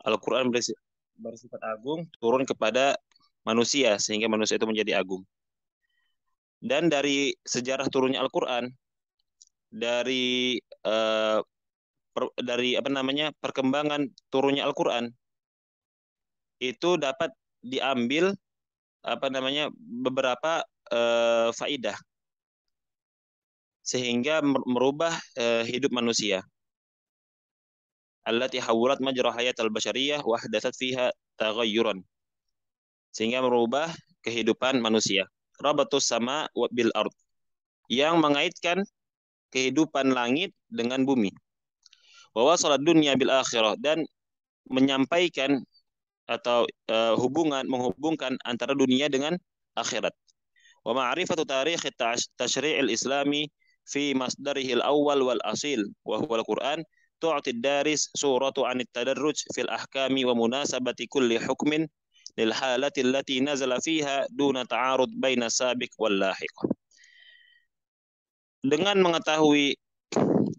Al-Quran bersifat agung turun kepada manusia sehingga manusia itu menjadi agung. Dan dari sejarah turunnya Al-Quran, dari dari apa namanya perkembangan turunnya Al-Quran itu dapat diambil apa namanya beberapa faidah sehingga merubah hidup manusia. Allati hawwalat majra hayatal basyariyah wa ahdatsat fiha taghayyuran. Sehingga merubah kehidupan manusia. Rabatus sama bil ard, yang mengaitkan kehidupan langit dengan bumi. Wa wasalat dunya bil akhirah, dan menyampaikan atau menghubungkan antara dunia dengan akhirat. Wa ma'rifatu tarikh tasyri'il islami fi masdarihi al-awwal wal asil wa huwa al-Qur'an tu'ti ad-daris suratu 'an at-tadarruj fil ahkami wa munasabati kulli hukmin lil halati allati nazala fiha duna ta'arud baina sabiq wal lahiq. Dengan mengetahui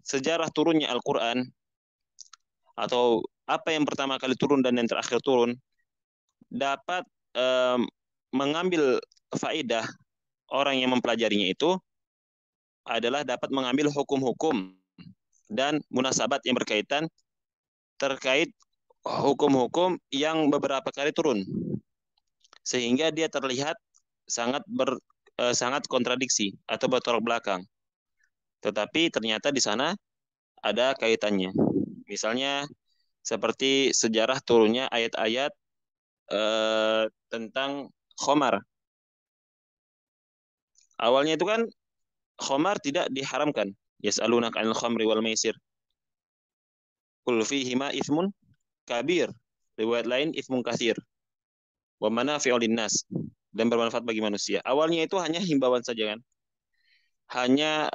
sejarah turunnya Al-Qur'an atau apa yang pertama kali turun dan yang terakhir turun, dapat mengambil faidah. Orang yang mempelajarinya itu adalah dapat mengambil hukum-hukum dan munasabat yang berkaitan terkait hukum-hukum yang beberapa kali turun, sehingga dia terlihat sangat kontradiksi atau bertolak belakang. Tetapi ternyata di sana ada kaitannya. Misalnya seperti sejarah turunnya ayat-ayat tentang khomar. Awalnya itu kan khomar tidak diharamkan. Yas'alunaka 'anil khamri wal maisir. Qul fihima itsmun kabir. Riwayat lain itsmun katsir. Wa manafi'u linnas, dan bermanfaat bagi manusia. Awalnya itu hanya himbauan saja kan. Hanya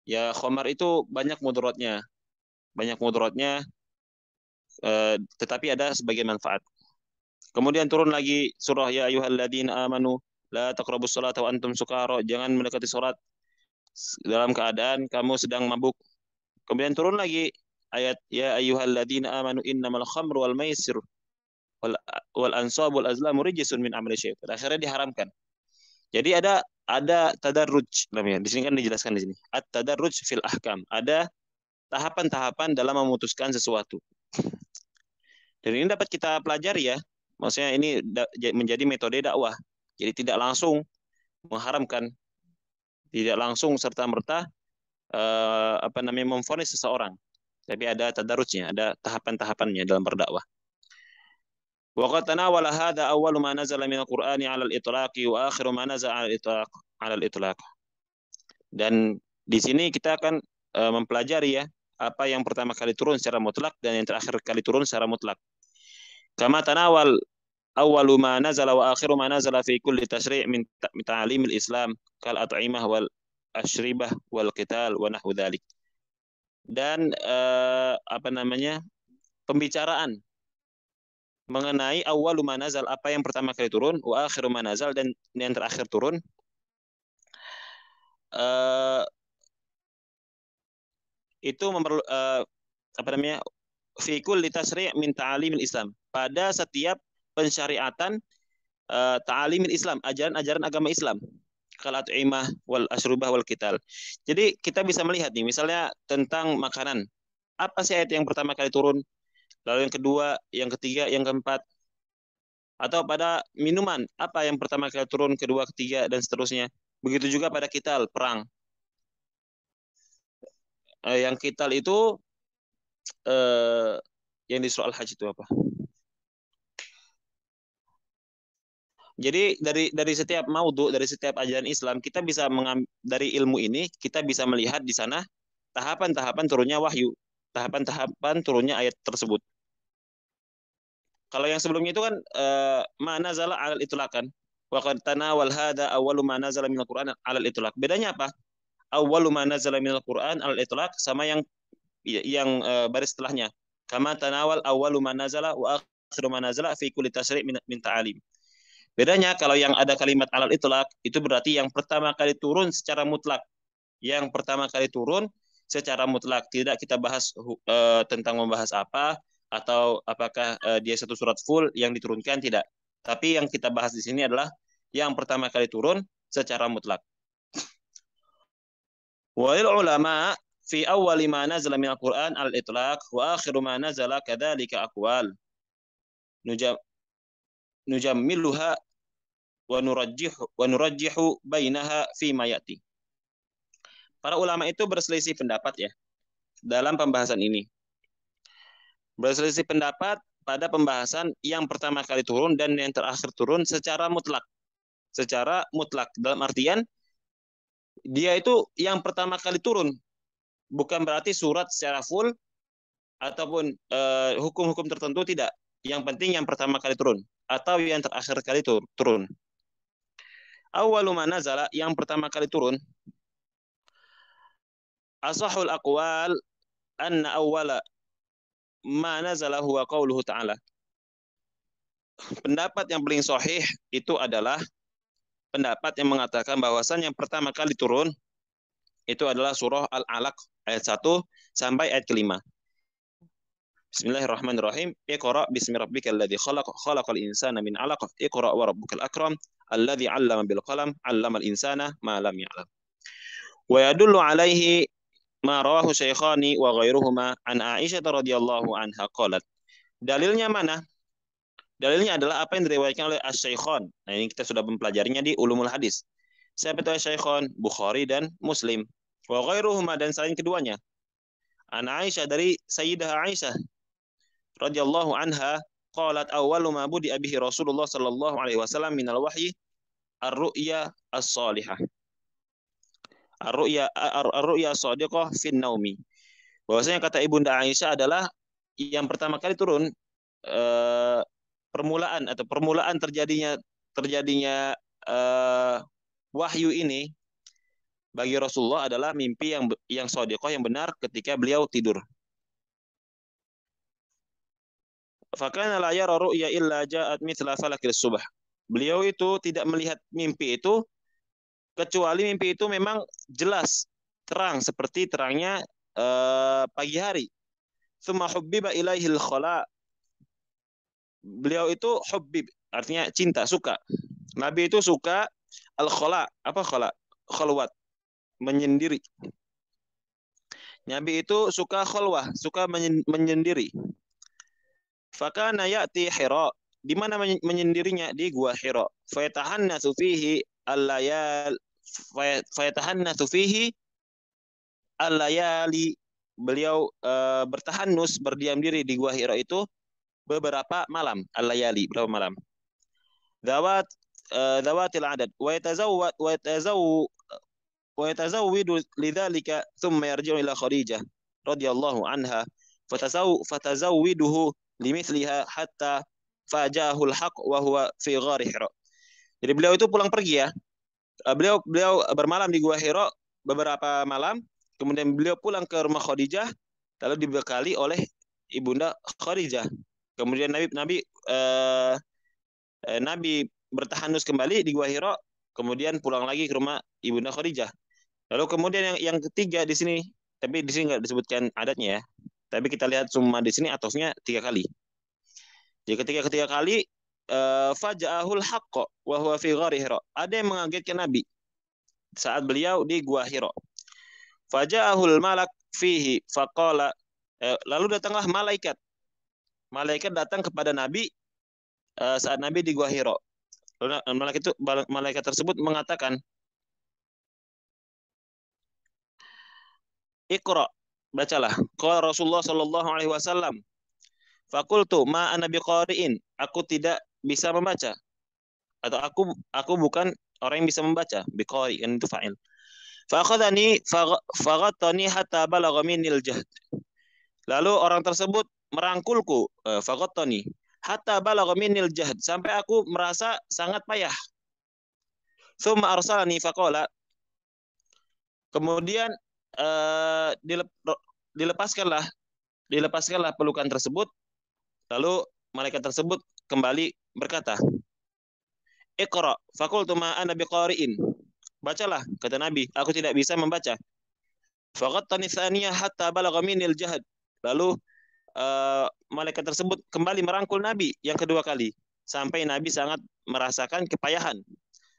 ya khamar itu banyak mudaratnya. Banyak mudaratnya tetapi ada sebagian manfaat. Kemudian turun lagi surah ya ayyuhalladzina amanu la taqrabus salata wa antum sukara, jangan mendekati salat dalam keadaan kamu sedang mabuk. Kemudian turun lagi ayat ya ayyuhalladzina amanu innamal khamru wal maisir wal ansab wal azlamu rijsun min amali syaitan. Akhirnya diharamkan. Jadi ada tadarruj namanya. Di sini kan dijelaskan di sini. At-tadarruj fil ahkam. Ada tahapan-tahapan dalam memutuskan sesuatu. Dan ini dapat kita pelajari ya. Maksudnya ini menjadi metode dakwah. Jadi tidak langsung mengharamkan, tidak langsung serta-merta memvonis seseorang. Tapi ada tadarrujnya, ada tahapan-tahapannya dalam berdakwah. Wa qad tanawala hadha awwalu ma nazala min al-Qur'ani 'ala al-itlaqi wa akhiru ma nazala 'ala al-itlaq. Dan di sini kita akan mempelajari ya apa yang pertama kali turun secara mutlak dan yang terakhir kali turun secara mutlak. Kama tanawal awwalu ma nazala wa akhiru ma nazala fi kulli tashri' min ta'limil Islam kal at'imah wal ashribah wal qital wa nahwu dzalik. Dan pembicaraan mengenai awwalu ma nazal, apa yang pertama kali turun, wa akhiru ma nazal, dan yang terakhir turun, itu fi kulli tasri' min ta'limil Islam, pada setiap pensyariatan ta'limil Islam, ajaran-ajaran agama Islam, kal at'imah wal ashrubah wal qital. Jadi kita bisa melihat nih misalnya tentang makanan, apa sih ayat yang pertama kali turun, lalu yang kedua, yang ketiga, yang keempat. Atau pada minuman, apa yang pertama kali turun, kedua, ketiga, dan seterusnya. Begitu juga pada qital, perang. Yang qital itu yang di surah Al-Hajj itu apa? Jadi dari setiap maudhu, dari setiap ajaran Islam, kita bisa dari ilmu ini kita bisa melihat di sana tahapan-tahapan turunnya wahyu, tahapan-tahapan turunnya ayat tersebut. Kalau yang sebelumnya itu kan ma nazala 'alal itlaq kan. Wa qad tanawal hadza awwalu ma nazala minal Qur'an 'alal itlaq. Bedanya apa? Awwalu ma nazala minal Qur'an 'alal itlaq sama yang baris setelahnya. Kama tanawal awwalu ma nazala wa akhiru ma nazala fi kulli tasri' min ta'alim. Bedanya kalau yang ada kalimat 'alal itlaq itu berarti yang pertama kali turun secara mutlak. Yang pertama kali turun secara mutlak. Tidak kita bahas tentang membahas apa atau apakah dia satu surat full yang diturunkan, tidak. Tapi yang kita bahas di sini adalah yang pertama kali turun secara mutlak. Walil ulama fi awwali ma nazala min al-Qur'an al-itlaq wa akhiru ma nazala kadzalika aqwal nujammiluha wa nurajjihu bainaha fi ma yati. Para ulama itu berselisih pendapat ya dalam pembahasan ini. Berselisih pendapat pada pembahasan yang pertama kali turun dan yang terakhir turun secara mutlak. Secara mutlak dalam artian dia itu yang pertama kali turun, bukan berarti surat secara full ataupun hukum-hukum tertentu, tidak. Yang penting yang pertama kali turun atau yang terakhir kali turun. Awwalu ma nazala, yang pertama kali turun. Asahul aqwal anna awwala ma nazala huwa qauluhu ta'ala. Pendapat yang paling sahih itu adalah pendapat yang mengatakan bahwasan yang pertama kali turun itu adalah surah Al-Alaq ayat 1 sampai ayat kelima. Bismillahirrahmanirrahim. Iqra bismi rabbikal ladzi khalaq, khalaqal insana min 'alaq, iqra wa rabbukal akram, alladzi 'allama bil qalam, 'allamal insana ma lam ya'lam. Wa yadullu 'alaihi ma rawahu syaikhani wa ghairuhuma an Aisyah radhiyallahu anha qalat. Dalilnya mana? Dalilnya adalah apa yang diriwayatkan oleh Asy-Syaikhan. Nah, ini kita sudah mempelajarinya di Ulumul Hadis. Siapa itu Asy-Syaikhan? Bukhari dan Muslim. Wa ghairuhuma, dan selain keduanya. An Aisyah, dari Sayyidah Aisyah radhiyallahu anha qalat awwalu ma budi bihi Rasulullah sallallahu alaihi wasallam minal wahyi ar-ru'ya as-salihah. Ar-ru'ya as-sadiqah fin naumi. Bahwasanya kata Ibunda Aisyah adalah yang pertama kali turun permulaan terjadinya wahyu ini bagi Rasulullah adalah mimpi yang shadiqah, yang benar ketika beliau tidur. Fakana la yara ru'ya illa ja'at mithla falakil subh. Beliau itu tidak melihat mimpi itu kecuali mimpi itu memang jelas, terang seperti terangnya pagi hari. Tsumma hubbiba ilaihil khala. Beliau itu hubbib, artinya cinta, suka. Nabi itu suka al-khala. Apa khala? Khalwat, menyendiri. Nabi itu suka khalwah, suka menyendiri. Fakana ya'ti Hira. Di mana menyendirinya? Di gua Hira. Fayatahannatsu fihi al-layal fayatahannatsu fihi al-layali. Beliau bertahannus, berdiam diri di gua Hira itu beberapa malam. Al-layali, berapa malam? Dawatil adad. Wa yatazawwidu lidzalika thumma yarji'u ila Khadijah radhiyallahu anha fatazawwiduhu limithliha hatta fajahul haq wa huwa fi ghari Hira. Jadi beliau itu pulang pergi ya. Beliau bermalam di Gua Hira beberapa malam, kemudian beliau pulang ke rumah Khadijah lalu dibekali oleh Ibunda Khadijah. Kemudian Nabi bertahanus kembali di Gua Hira, kemudian pulang lagi ke rumah Ibunda Khadijah. Lalu kemudian yang ketiga di sini, tapi di sini nggak disebutkan adatnya ya. Tapi kita lihat cuma di sini atosnya 3 kali. Jadi ketiga kali faja'ahul haqqa wa huwa fi ghari Hira. Ada yang mengagetkan Nabi saat beliau di Gua Hira. Faja'ahul malak fihi faqala, lalu datanglah malaikat. Malaikat datang kepada Nabi saat Nabi di Gua Hira. Lalu malaikat tersebut mengatakan, Iqra, bacalah. Qala Rasulullah sallallahu alaihi wasallam, faqultu ma ana biqari'in, aku tidak bisa membaca, atau aku bukan orang yang bisa membaca. Biqari kan itu fa'il. Fa akhadhani faghattani hatta balagha minnil jahd. Lalu orang tersebut merangkulku, faghattani hatta balagha minnil jahd, sampai aku merasa sangat payah. Tsumma arsalani faqala, kemudian dilepaskanlah pelukan tersebut. Lalu malaikat tersebut kembali berkata, Iqra, faqultu ma ana biqari'in. Bacalah, kata Nabi, aku tidak bisa membaca. Faghattani tsaniyah hatta balagha minil jahd. Lalu malaikat tersebut kembali merangkul Nabi yang kedua kali sampai Nabi sangat merasakan kepayahan.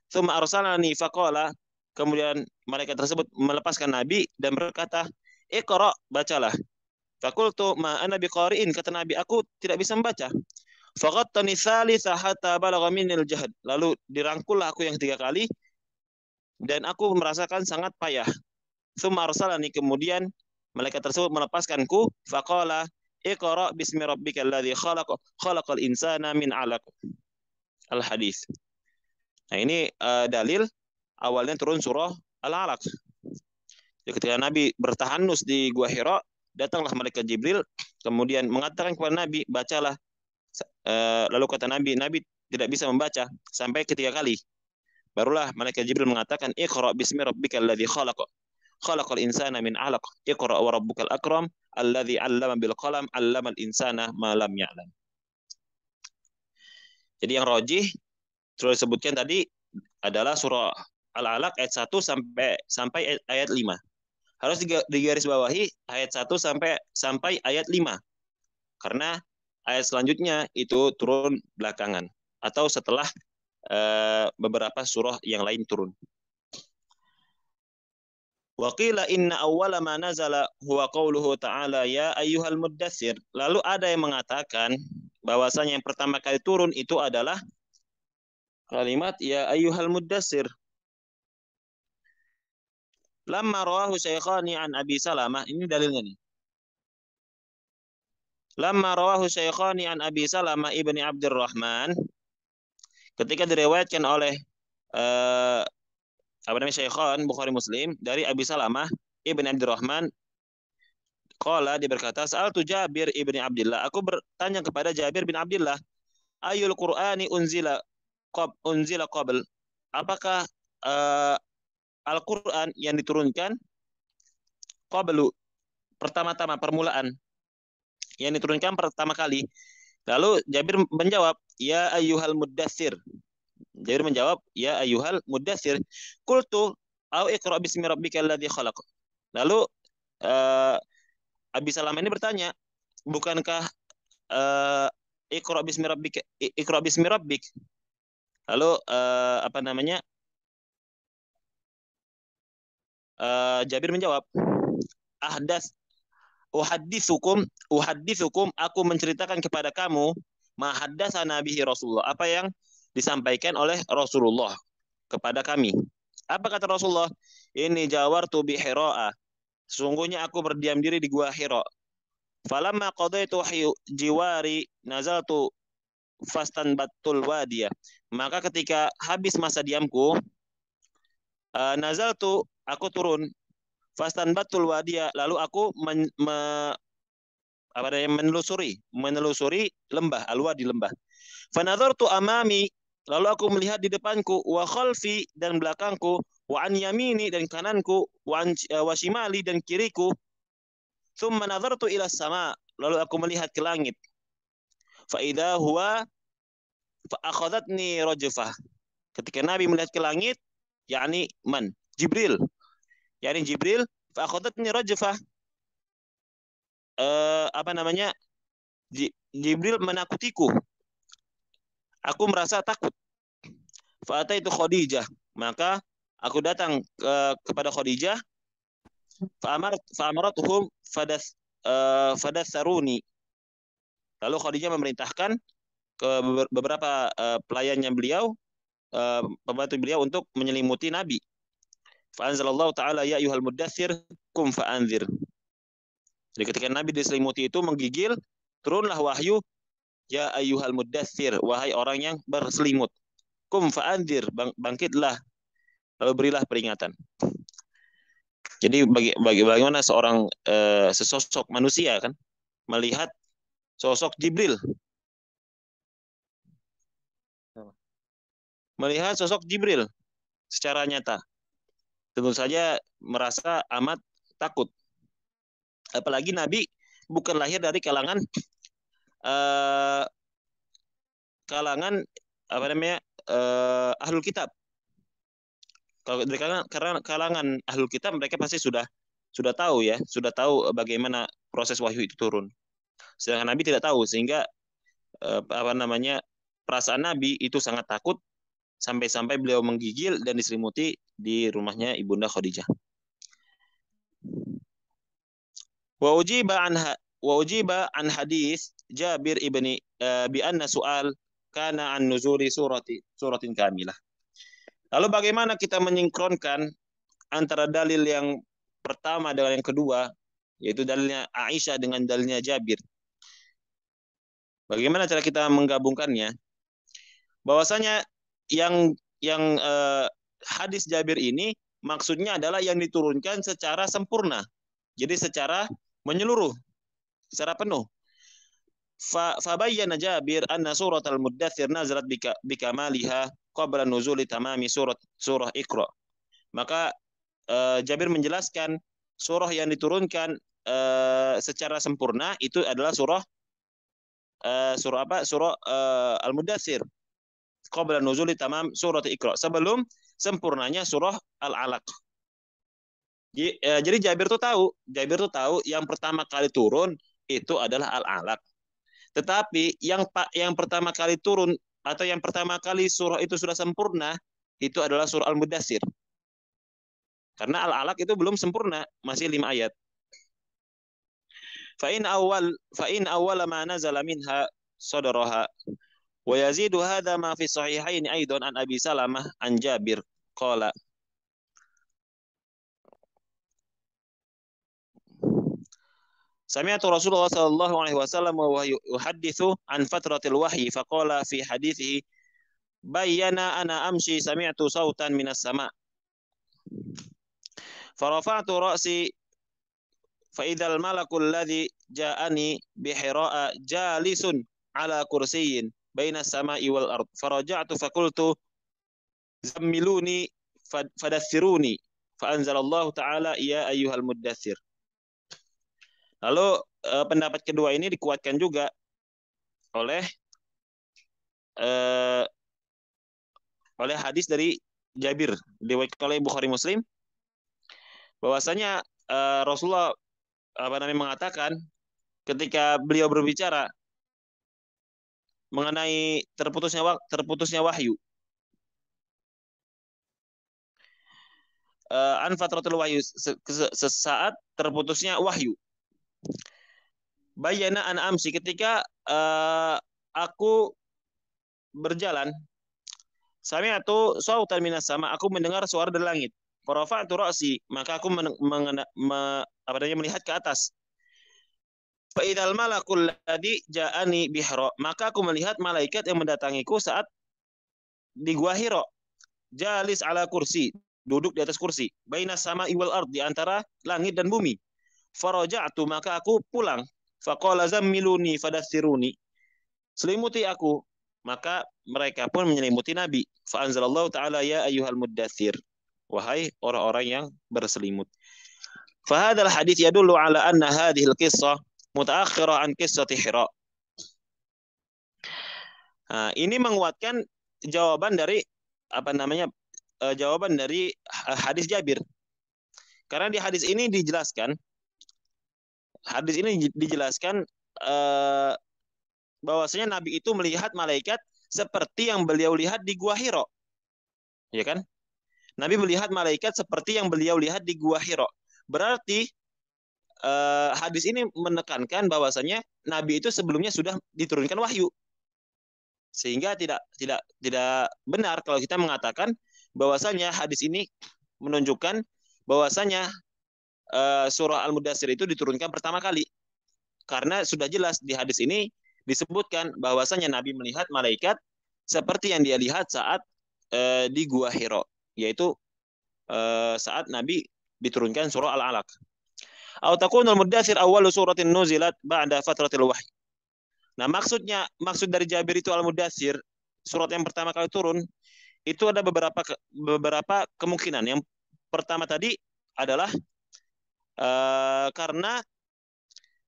Tsumma arsalani faqala, kemudian malaikat tersebut melepaskan Nabi dan berkata, "Iqra, bacalah." Fakultu ma ana biqari'in, kata Nabi, aku tidak bisa membaca. Faghattani tsalitsah hatta balagha minil jahd. Lalu dirangkullah aku yang ketiga kali dan aku merasakan sangat payah. Tsumma arsalani, kemudian malaikat tersebut melepaskanku, faqala iqra bismi rabbikal ladzi khalaqal insana min 'alaq. Al hadis. Nah, ini dalil awalnya turun surah Al-Alaq. Jadi ketika Nabi bertahanus di Gua Hira, datanglah malaikat Jibril kemudian mengatakan kepada Nabi, bacalah. Lalu kata Nabi, Nabi tidak bisa membaca sampai ketiga kali. Barulah malaikat Jibril mengatakan, iqra bismi rabbikal ladzi khalaqal insana min 'alaq. Iqra wa rabbukal akram alladzi 'allama bil qalam 'allamal insana ma lam ya'lam. Jadi yang rajih sudah disebutkan tadi adalah surah Al-Alaq ayat 1 sampai ayat 5. Harus digarisbawahi ayat 1 sampai ayat 5. Karena ayat selanjutnya itu turun belakangan atau setelah beberapa surah yang lain turun. Wa qila inna awwala ma nazala huwa qauluhu ta'ala ya ayyuhal muddatsir. Lalu ada yang mengatakan bahwasanya yang pertama kali turun itu adalah kalimat ya ayyuhal muddatsir. Lamma rawahu Syaikhani an Abi Salamah, ini dalilnya nih. Lamma rawahu Syaikhani an Abi Salamah ibni Abdurrahman, ketika diriwayatkan oleh Syaikhan Bukhari Muslim dari Abi Salamah ibni Abdurrahman, qala, dia berkata, sa'altu Jabir ibni Abdullah, aku bertanya kepada Jabir bin Abdullah, ayul Qur'ani unzila qabl, apakah Al-Qur'an yang diturunkan qablu, pertama-tama, permulaan, yang diturunkan pertama kali. Lalu Jabir menjawab, ya ayyuhal muddatsir. Jabir menjawab, ya ayyuhal muddatsir. Qultu au iqra bismi rabbikal ladzi khalaq. Lalu Abi Salamah ini bertanya, bukankah iqra bismi rabbik? Lalu Jabir menjawab, uhaditsukum, aku menceritakan kepada kamu, ma haddatsana bihi Rasulullah, apa yang disampaikan oleh Rasulullah kepada kami. Apa kata Rasulullah? Ini jawartu bi Hira'a, sesungguhnya aku berdiam diri di gua Hira. Falamma qadaitu jiwari nazaltu fastanbatul wadiyah. Maka ketika habis masa diamku, nazaltu, aku turun, fastanbatul wadiyah, lalu aku menelusuri lembah, alwadi, lembah. Fanadhartu amami, lalu aku melihat di depanku, wa khalfi, dan belakangku, wa an yamini, dan kananku, wa shimali, dan kiriku. Thumma nadhartu ila sama, lalu aku melihat ke langit. Fa idza huwa fa akhadhatni rajfah. Ketika Nabi melihat ke langit, yakni man? Jibril. Yakni Jibril, fa akhadhatni rajfah. Jibril menakutiku. Aku merasa takut. Fa ataitu Khadijah, maka aku datang kepada Khadijah. Fa'amaratuhum fadatsaruni. Lalu Khadijah memerintahkan ke beberapa pelayannya beliau, pembantu beliau, untuk menyelimuti Nabi. Fa'anzalallahu ta'ala ya ayyuhal muddatsir kum fa'anzir. Jadi ketika Nabi diselimuti itu menggigil, turunlah wahyu ya ayyuhal muddatsir, wahai orang yang berselimut. Kum fa'anzir, bangkitlah, lalu berilah peringatan. Jadi bagaimana seorang sesosok manusia kan melihat sosok Jibril, melihat sosok Jibril secara nyata, tentu saja merasa amat takut. Apalagi Nabi bukan lahir dari kalangan ahlul kitab. Kalau dari kalangan ahlul kitab, mereka pasti sudah sudah tahu ya, sudah tahu bagaimana proses wahyu itu turun. Sedangkan Nabi tidak tahu, sehingga apa namanya, perasaan Nabi itu sangat takut sampai-sampai beliau menggigil dan diselimuti di rumahnya Ibunda Khadijah. Wa ujiba an hadis Jabir ibni bi anna su'al kana an nuzuli suratin kamilah. Lalu bagaimana kita menyingkronkan antara dalil yang pertama dengan yang kedua, yaitu dalilnya Aisyah dengan dalilnya Jabir? Bagaimana cara kita menggabungkannya? Bahwasanya yang hadis Jabir ini maksudnya adalah yang diturunkan secara sempurna. Jadi secara menyeluruh, secara penuh. Fabayyana Jabir anna surat al-Muddathir nazalat bikamaliha qabla nuzuli tamami surah Iqra. Maka Jabir menjelaskan surah yang diturunkan secara sempurna itu adalah surah apa? Surah Al-Muddathir qabla nuzuli tamam surah Iqra, sebelum sempurnanya surah Al-Alaq. Jadi Jabir tuh tahu yang pertama kali turun itu adalah Al-Alaq. Tetapi yang pertama kali turun atau yang pertama kali surah itu sudah sempurna itu adalah surah Al-Muddathir. Karena Al-Alaq itu belum sempurna, masih 5 ayat. Fa'in awal ma nazala minha sadaraha. Wa yazidu hadha ma fi sahihaini aidan an Abi Salamah an Jabir qala. Sami'tu Rasulullah sallallahu alaihi wasallam wa yuhadditsu an fatratil wahyi faqala fi hadithihi bayyana ana amshi sami'tu sautan minas sama' farafa'tu ra'si fa idzal malakul ladzi ja'ani bi Hira'a jalisun ala kursiyyin baina as-sama'i wal ard faraja'tu faqultu zammiluni fadaththiruni fa anzalallahu ta'ala ya ayyuhal muddaththir. Lalu pendapat kedua ini dikuatkan juga oleh hadis dari Jabir diriwayatkan oleh Bukhari Muslim, bahwasanya Rasulullah mengatakan ketika beliau berbicara mengenai terputusnya wahyu, an fatratul wahyu, sesaat terputusnya wahyu. Bayana an amsi, ketika aku berjalan, sami'tu sautan minas sama, aku mendengar suara dari langit. Farafa'tu ra'si, maka aku melihat ke atas. Fa idzal malakul ladzi ja'ani bi Hira, maka aku melihat malaikat yang mendatangiku saat di gua Hira. Jalis ala kursi, duduk di atas kursi. Bainas sama'i wal ard, di antara langit dan bumi. Faraja'tu, maka aku pulang. Faqala zammiluni fadaththiruni, selimuti aku, maka mereka pun menyelimuti Nabi. Fa anzalallahu ta'ala ya ayyuhal muddaththir, wahai orang-orang yang berselimut. Fa hadzal hadits yadullu ala anna hadhihi al-qissah mutaakhirah an qissati Hira. Nah, ini menguatkan jawaban dari jawaban dari hadis Jabir. Karena di hadis ini dijelaskan bahwasanya Nabi itu melihat malaikat seperti yang beliau lihat di gua Hira. Ya kan? Nabi melihat malaikat seperti yang beliau lihat di gua Hira. Berarti hadis ini menekankan bahwasanya Nabi itu sebelumnya sudah diturunkan wahyu. Sehingga tidak benar kalau kita mengatakan bahwasanya hadis ini menunjukkan bahwasanya surah Al-Muddathir itu diturunkan pertama kali. Karena sudah jelas di hadis ini disebutkan bahwasanya Nabi melihat malaikat seperti yang dia lihat saat di gua Hira, yaitu saat Nabi diturunkan surah Al-Alaq. Au takunul Muddathir awwalu suratin nuzilat ba'da fatratil wahyi. Nah, maksud dari Jabir itu Al-Muddathir, surat yang pertama kali turun, itu ada beberapa kemungkinan. Yang pertama tadi adalah karena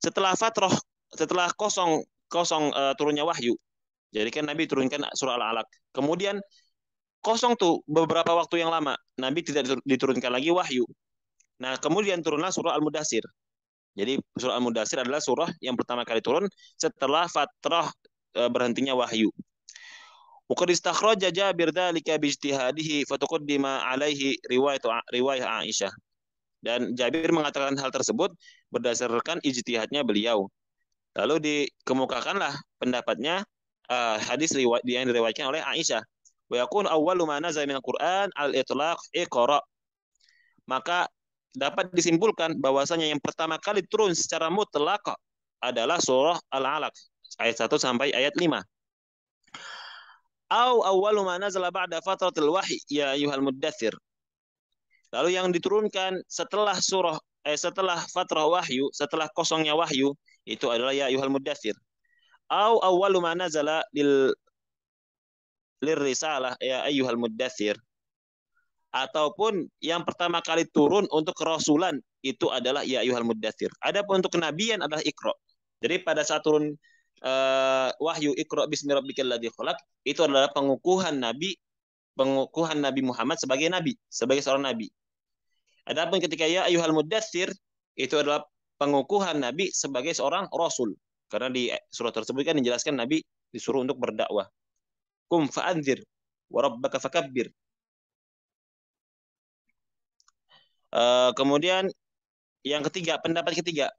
setelah kosong turunnya wahyu. Jadi kan Nabi turunkan surah Al-Alaq. Kemudian kosong tuh beberapa waktu yang lama, Nabi tidak diturunkan lagi wahyu. Nah, kemudian turunlah surah Al-Mudatsir. Jadi surah Al-Mudatsir adalah surah yang pertama kali turun setelah fatrah berhentinya wahyu. Waqad istakhraja Jabir dzalika bi ijtihadihi fatuqaddima alaihi riwayat Aisyah. Dan Jabir mengatakan hal tersebut berdasarkan ijtihadnya beliau. Lalu dikemukakanlah pendapatnya hadis yang diriwayatkan oleh Aisyah. Wa yakun awwalu ma nazala minal Qur'an al-itlaq iqra. Maka dapat disimpulkan bahwasanya yang pertama kali turun secara mutlak adalah surah Al-Alaq ayat 1 sampai ayat 5. Au awwalu ma nazala ba'da fatratil wahyi ya ayyuhal muddatsir. Lalu yang diturunkan setelah fatrah wahyu, setelah kosongnya wahyu, itu adalah ya ayyuhal muddatsir. Au awwalu ma nazala risalah ya ayyuhal muddatsir. Ataupun yang pertama kali turun untuk kerasulan itu adalah ya ayyuhal muddatsir. Adapun untuk kenabian adalah Iqra. Jadi pada saat turun wahyu Iqra bismi rabbikal ladzi khalaq, itu adalah pengukuhan Nabi Muhammad sebagai nabi, sebagai seorang nabi. Adapun ketika ya ayyuhal muddatsir, itu adalah pengukuhan nabi sebagai seorang rasul. Karena di surah tersebut kan dijelaskan nabi disuruh untuk berdakwah. Kum fa'anzir wa rabbaka fakabbir. Kemudian yang ketiga, pendapat ketiga.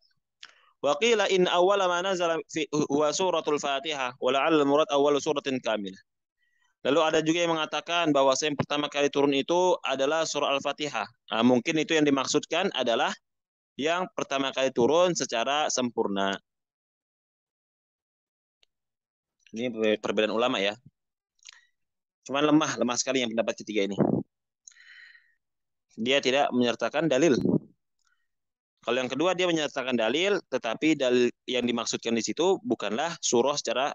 Wa qila in awwala ma nazala fi huwa suratul Fatihah wa la'al murad awwalu suratin kamilah. Lalu ada juga yang mengatakan bahwa yang pertama kali turun itu adalah surah Al-Fatihah. Nah, mungkin itu yang dimaksudkan adalah yang pertama kali turun secara sempurna. Ini perbedaan ulama ya. Cuman lemah sekali yang pendapat ketiga ini. Dia tidak menyertakan dalil. Kalau yang kedua dia menyertakan dalil, tetapi dalil yang dimaksudkan di situ bukanlah surah secara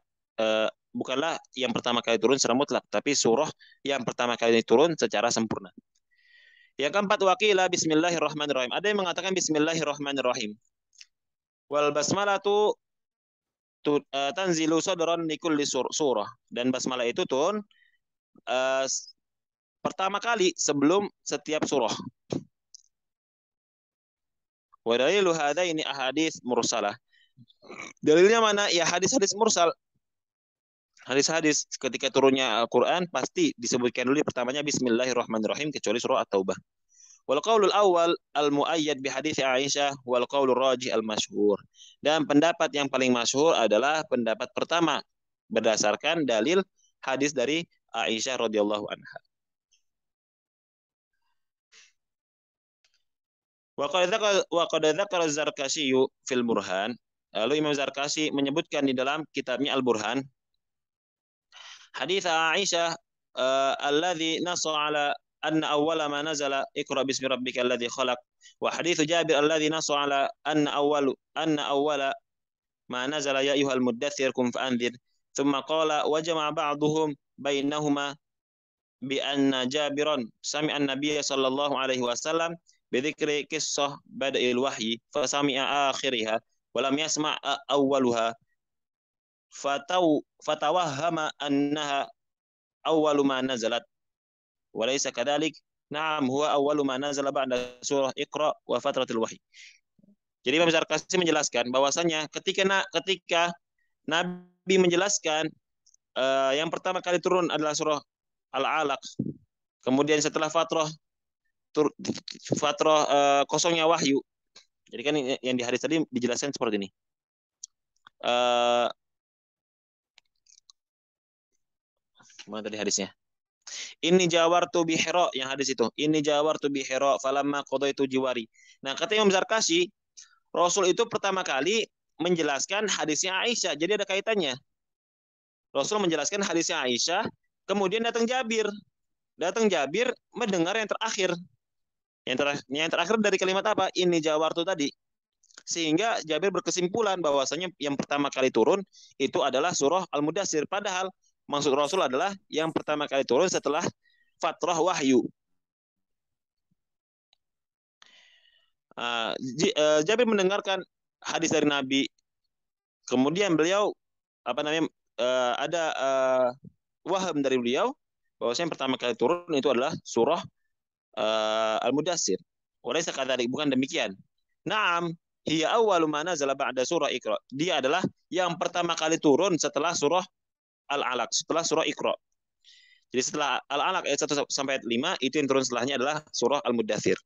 bukanlah yang pertama kali turun secara mutlak, tapi surah yang pertama kali turun secara sempurna. Yang keempat, waqilah bismillahirrahmanirrahim. Ada yang mengatakan bismillahirrahmanirrahim. Wal basmalatu tanzilu sadran likulli surah. Dan basmalah itu turun pertama kali sebelum setiap surah. Wa dalilu hadaini ahadits mursalah. Dalilnya mana? Ya hadis-hadis mursal. Hadis-hadis ketika turunnya Al-Qur'an pasti disebutkan dulu pertamanya bismillahirrahmanirrahim kecuali surah At-Taubah. Wal qaulul awal al-muayyad bi hadits Aisyah wal qaulur rajih al-masyhur. Dan pendapat yang paling masyhur adalah pendapat pertama berdasarkan dalil hadis dari Aisyah radhiyallahu anha. Wa qad dzakara Az-Zarkashi fil Burhan. Lalu Imam Zarkashi menyebutkan di dalam kitabnya Al-Burhan hadits Aisyah alladzi nassa ala anna awwala ma nazala iqra bismi rabbikal ladzi khalaq wa hadits Jabir alladzi nassa ala anna awwala ma nazala ya ayyuhal muddatsir kum fa'anzir thumma qala wa jama'a ba'dhum bainahuma bi anna Jabiran sami'a an-nabiy sallallahu alaihi wasallam بذكر قصة بدء الوحي فسمع آخرها ولم يسمع أولها فتوهم أنها أول ما نزلت وليس كذلك نعم هو أول ما نزل بعد سورة إقرأ وفترة الوحي. Jadi Imam Zarkashi menjelaskan bahwasanya ketika Nabi menjelaskan yang pertama kali turun adalah surah Al-Alaq, kemudian setelah fatrah kosongnya wahyu. Jadi kan yang di hadis tadi dijelaskan seperti ini. Mana tadi hadisnya? Ini jawartu bi Hira, yang hadis itu. Ini jawartu bi Hira falamma qadaitu jiwari. Nah, kata Imam Zarkashi, Rasul itu pertama kali menjelaskan hadisnya Aisyah. Jadi ada kaitannya. Rasul menjelaskan hadisnya Aisyah, kemudian datang Jabir. Datang Jabir mendengar yang terakhir. Yang terakhir dari kalimat apa? Ini jawartu tadi. Sehingga Jabir berkesimpulan bahwasanya yang pertama kali turun itu adalah surah Al-Mudatsir. Padahal maksud Rasul adalah yang pertama kali turun setelah fatrah wahyu. Jabir mendengarkan hadis dari Nabi. Kemudian beliau ada waham dari beliau bahwasanya yang pertama kali turun itu adalah surah Al-Mudatsir. Walaysa kadzalik, bukan demikian. Naam, hiya awwalu ma nazala ba'da surah Iqra. Dia adalah yang pertama kali turun setelah surah Al-Alaq, setelah surah Iqra. Jadi setelah Al-Alaq ayat 1 sampai ayat 5, itu yang turun setelahnya adalah surah Al-Muddathir.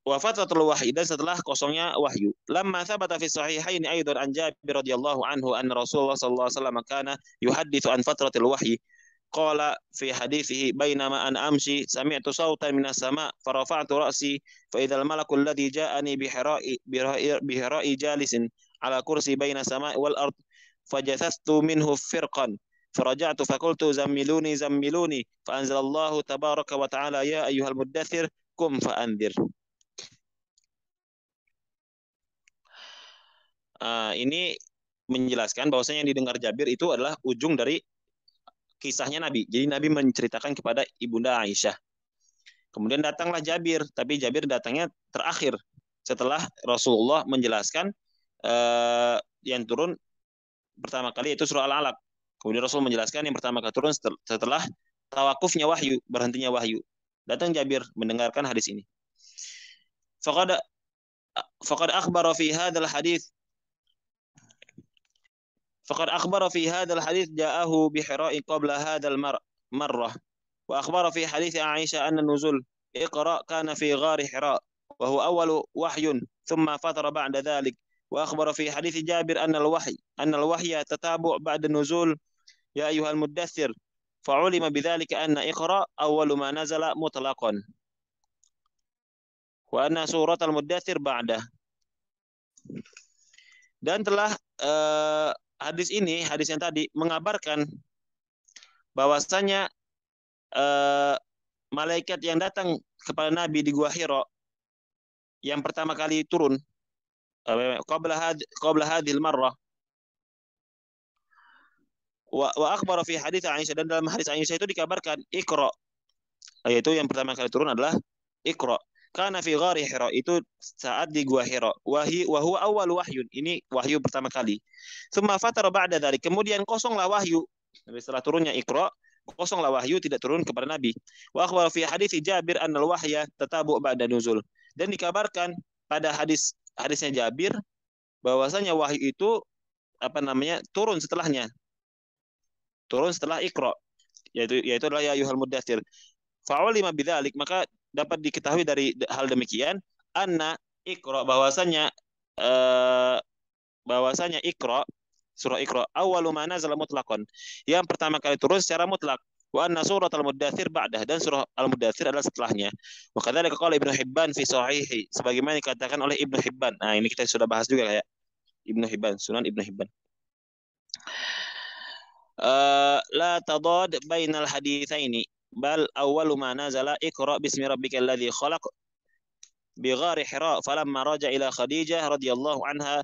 Wa fatratul wahyi, dan setelah kosongnya wahyu. Lamma thabata fi sahihain aidan an Jabir radhiyallahu anhu anna Rasulullah sallallahu alaihi wasallam kana yuhadditsu an fatratil wahyi. Qala fi hadithihi bainama ana amshi sami'tu sawtan minas sama' farafa'tu ra'si fa idzal malaku alladhi ja'ani bihira'i jalisin ala kursi baina sama'i wal ard fajathastu minhu firqan فرجعت فقلت زملوني زملوني فأنزل الله تبارك وتعالى يا أيها المدثر قم فأنذر. Ini menjelaskan bahwasanya yang didengar Jabir itu adalah ujung dari kisahnya Nabi. Jadi Nabi menceritakan kepada Ibunda Aisyah. Kemudian datanglah Jabir, tapi Jabir datangnya terakhir setelah Rasulullah menjelaskan yang turun pertama kali itu surah Al-Alaq. Kemudian Rasul menjelaskan yang pertama kali turun setelah tawakufnya wahyu, berhentinya wahyu. Datang Jabir mendengarkan hadis ini. Faqad akhbara fi hadzal hadits فقد أخبر في هذا الحديث جاءه بحراء قبل هذا المرة وأخبر في حديث عائشة أن النزول اقرأ كان في غار حراء وهو أول وحي ثم فتر بعد ذلك وأخبر في حديث جابر أن الوحي تتابع بعد النزول يا أيها المدثر فعلم بذلك أن اقرأ أول ما نزل مطلقا وأن سورة المدثر بعده. Dan telah hadis yang tadi mengabarkan bahwasanya malaikat yang datang kepada Nabi di Gua Hira yang pertama kali turun qabla hadhil marrah wa akhbara fi hadits Aisyah, dan dalam hadis Aisyah itu dikabarkan Iqra, yaitu yang pertama kali turun adalah Iqra. Kana fi ghari Hira, itu saat di Gua Hira. Wa huwa awwal wahyun, ini wahyu pertama kali. Tsumma fatara ba'da dzalik, kemudian kosonglah wahyu. Setelah turunnya Iqra, kosonglah wahyu, tidak turun kepada Nabi. Wa akhbara fi hadits Jabir annal wahya tatabu ba'da nuzul, dan dikabarkan pada hadisnya Jabir bahwasanya wahyu itu turun setelahnya. Turun setelah Iqra, yaitu adalah ya ayyuhal muddatsir. Fa'ulima bidzalik, maka dapat diketahui dari hal demikian anna Iqra, bahwasanya Iqra, surah Iqra awwalu ma nazala mutlaqan, yang pertama kali turun secara mutlak. Wa anna surat al-muddatsir ba'dah, dan surah al-muddatsir adalah setelahnya. Wa kadzalika qala Ibnu Hibban fi sahihi, sebagaimana dikatakan oleh Ibnu Hibban. Nah, ini kita sudah bahas juga kayak Ibnu Hibban, Sunan Ibnu Hibban. La tadad bainal haditsaini bal awwalu ma nazala Iqra bismi rabbikal ladzi khalaq bighari Hira falamma raja ila Khadijah radhiyallahu anha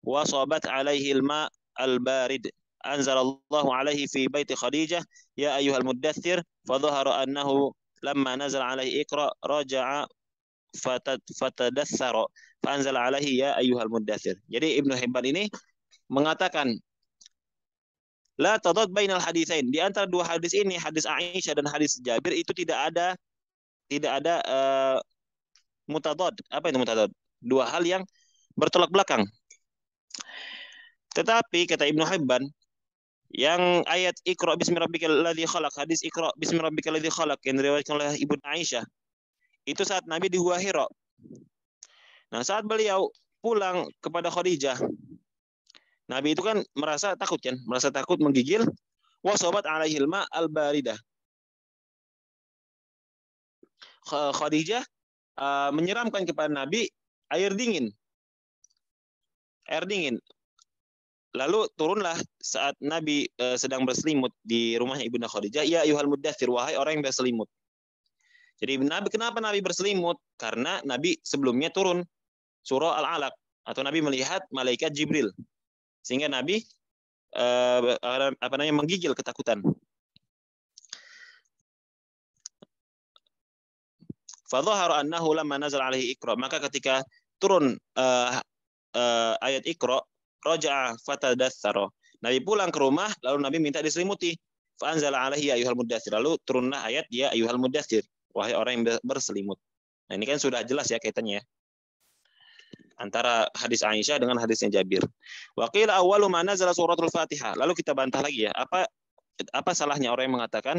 wasabat alaihi al-ma' al-barid anzalallahu alaihi fi baiti Khadijah ya ayyuhal muddatsir fadhahara annahu lamma nazala alaihi Iqra raja'a fatadassara faanzala alaihi ya ayyuhal muddatsir. Jadi Ibnu Hibban ini mengatakan la tadad bainal haditsain, di antara dua hadis ini, hadis Aisyah dan hadis Jabir, itu tidak ada mutadad. Apa itu mutadad? Dua hal yang bertolak belakang. Tetapi kata Ibnu Hibban, yang ayat Iqra bismi rabbikal ladzi khalaq, hadis Iqra bismi rabbikal ladzi khalaq yang diriwayatkan oleh Ibu Aisyah, itu saat Nabi di Gua Hira. Nah, saat beliau pulang kepada Khadijah, Nabi itu kan merasa takut menggigil. Wasobat alaihil ma al-baridah. Khadijah menyiramkan kepada Nabi air dingin. Lalu turunlah saat Nabi sedang berselimut di rumahnya Ibunda Khadijah, ya ayyuhal muddatsir, wahai orang yang berselimut. Jadi kenapa Nabi berselimut? Karena Nabi sebelumnya turun surah Al-Alaq, atau Nabi melihat malaikat Jibril, sehingga Nabi menggigil ketakutan. Fadhahara annahu lamma nazala alaihi Iqra, maka ketika turun ayat Iqra, raja'a fatadassara, Nabi pulang ke rumah lalu Nabi minta diselimuti. Fa anzala 'alaihi ya ayyuhal mudatsir. Lalu turunlah ayat ya ayyuhal mudatsir, wahai orang yang berselimut. Nah, ini kan sudah jelas ya kaitannya ya, antara hadis Aisyah dengan hadisnya Jabir. Wa qila awwalu ma nazala suratul Fatihah. Lalu kita bantah lagi ya, apa salahnya orang yang mengatakan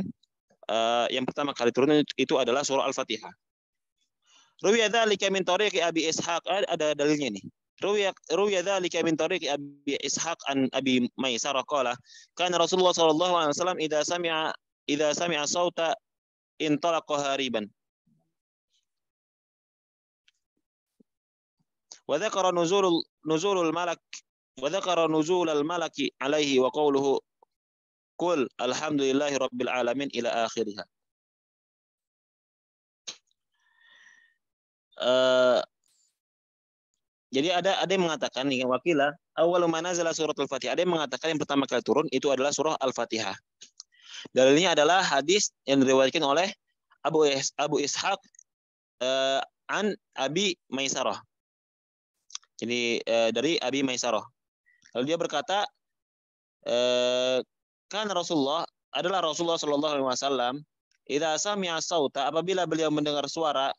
yang pertama kali turun itu adalah surah Al-Fatihah. Ruwiya dzalika min tariqi Abi Ishaq, ada dalilnya nih. Ruwiya dzalika min tariqi Abi Ishaq an Abi Maisarah qala kana Rasulullah sallallahu alaihi wasallam idza sami'a sauta intalaqa hariban. Wa dzakara nuzulul malak wa dzakara nuzulal malaki alaihi wa qawluhu qul alhamdulillahi rabbil alamin ila akhirih. Jadi ada yang mengatakan nih wakila awwalu ma nazala suratul Fatihah. Ada yang mengatakan yang pertama kali turun itu adalah surah Al-Fatihah. Dalilnya adalah hadis yang diriwayatkan oleh Abu Ishaq an Abi Maisarah. Jadi dari Abi Maisarah. Lalu dia berkata kan Rasulullah sallallahu alaihi wasallam idza sami'a sauta, apabila beliau mendengar suara,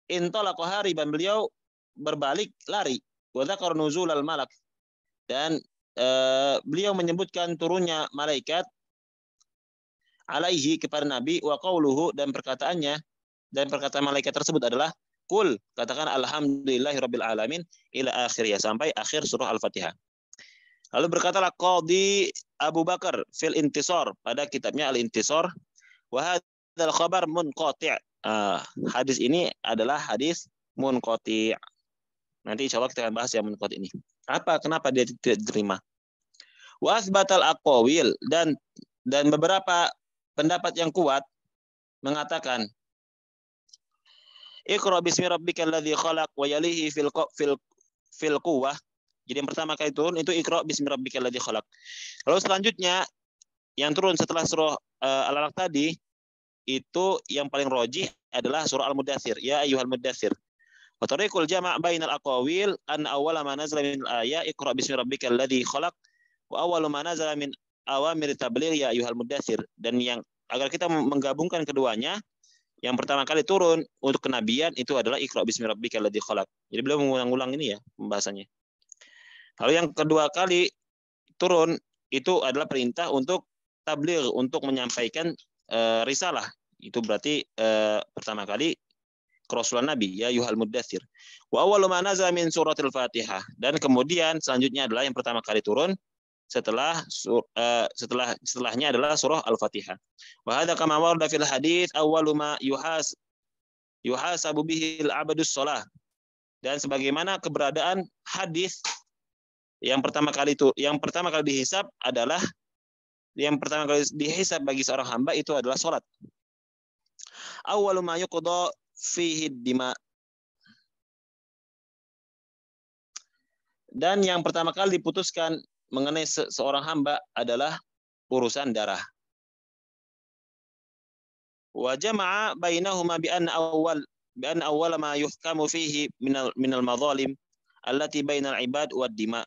intalaqa hariban, beliau berbalik lari, wa dzakara nuzulal malak, dan beliau menyebutkan turunnya malaikat alaihi kepada Nabi, wa qauluhu, dan perkataannya, dan perkataan malaikat tersebut adalah qul, katakan alhamdulillahi rabbil alamin ila akhirnya, sampai akhir surah Al-Fatihah. Lalu berkatalah Qadhi Abu Bakar fil Intisar, pada kitabnya Al-Intisar, wa hadzal khabar munqati'. Hadis ini adalah hadis munqati'. Nanti insya Allah kita akan bahas yang munqati' ini. Kenapa dia tidak diterima? Wa asbatal aqwil, dan beberapa pendapat yang kuat mengatakan Iqra bismi rabbikal ladzi khalaq wa yalihi fil quwwah. Jadi yang pertama kali turun itu Iqra bismi rabbikal ladzi khalaq. Lalu selanjutnya yang turun setelah surah Al-Alaq tadi itu yang paling rajih adalah surah Al-Mudatsir, ya ayyuhal mudatsir. Wa tariqul jama' bainal aqwil an awwala ma nazala min al-ayat Iqra bismi rabbikal ladzi khalaq wa awwalu ma nazala min awamir tabligh ya ayyuhal mudatsir. Dan yang agar kita menggabungkan keduanya, yang pertama kali turun untuk kenabian itu adalah Iqra bismi rabbikal ladzi khalaq. Jadi beliau mengulang-ulang ini ya pembahasannya. Lalu yang kedua kali turun itu adalah perintah untuk tabligh, untuk menyampaikan risalah. Itu berarti pertama kali kerasulan Nabi, ya ayyuhal mudatsir. Wa awwalu ma nazala min suratil Fatihah. Dan kemudian selanjutnya adalah yang pertama kali turun setelahnya adalah surah Al-Fatihah. Wa hadza kama warada fil hadits awwalu ma yuhasabu bihil abadus shalah. Dan sebagaimana keberadaan hadis yang pertama kali dihisab adalah yang pertama kali dihisab bagi seorang hamba itu adalah salat. Awwalu ma yuqda fihi dima. Dan yang pertama kali diputuskan mengenai seorang hamba adalah urusan darah. Wa jama'a bainahuma bi anna awwal ma yuhkamu fihi minal madzalim allati bainal ibad wad dima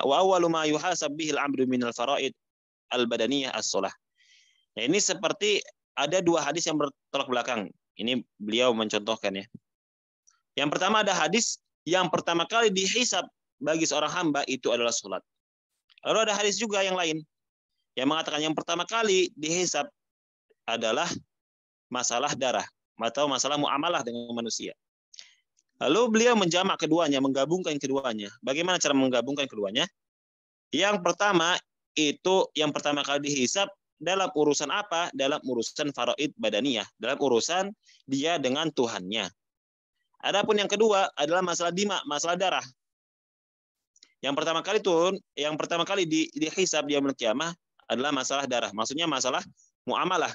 wa awwalu ma yuhasab bihi al-'abdu minal fara'id al-badaniyah as-shalah. Nah, ini seperti ada dua hadis yang bertolak belakang. Ini beliau mencontohkan ya. Yang pertama ada hadis yang pertama kali dihisab bagi seorang hamba itu adalah salat. Lalu ada hadis juga yang lain yang mengatakan yang pertama kali dihisab adalah masalah darah atau masalah muamalah dengan manusia. Lalu beliau menjamak keduanya, menggabungkan keduanya. Bagaimana cara menggabungkan keduanya? Yang pertama itu yang pertama kali dihisab dalam urusan apa? Dalam urusan faraid badaniyah, dalam urusan dia dengan Tuhannya. Adapun yang kedua adalah masalah dima, masalah darah. Yang pertama kali turun, yang pertama kali dihisab di yaumul qiyamah adalah masalah darah. Maksudnya masalah muamalah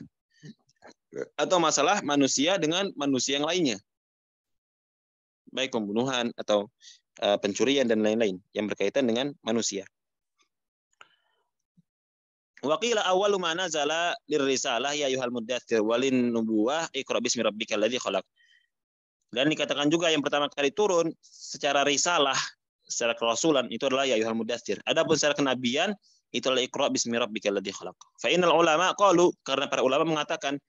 atau masalah manusia dengan manusia yang lainnya. Baik pembunuhan atau pencurian dan lain-lain yang berkaitan dengan manusia. Wa qila awwalu ma nazala lirrisalah ya ayyuhal mudatsir walin nubuwah iqra bismi rabbikal ladzi khalaq. Dan dikatakan juga yang pertama kali turun secara risalah, secara kerasulan itu adalah ya ayyuhal mudatsir. Adapun secara kenabian itulah Iqra bismi rabbikal ladzi khalaq. Fa innal ulama qalu, karena para ulama mengatakan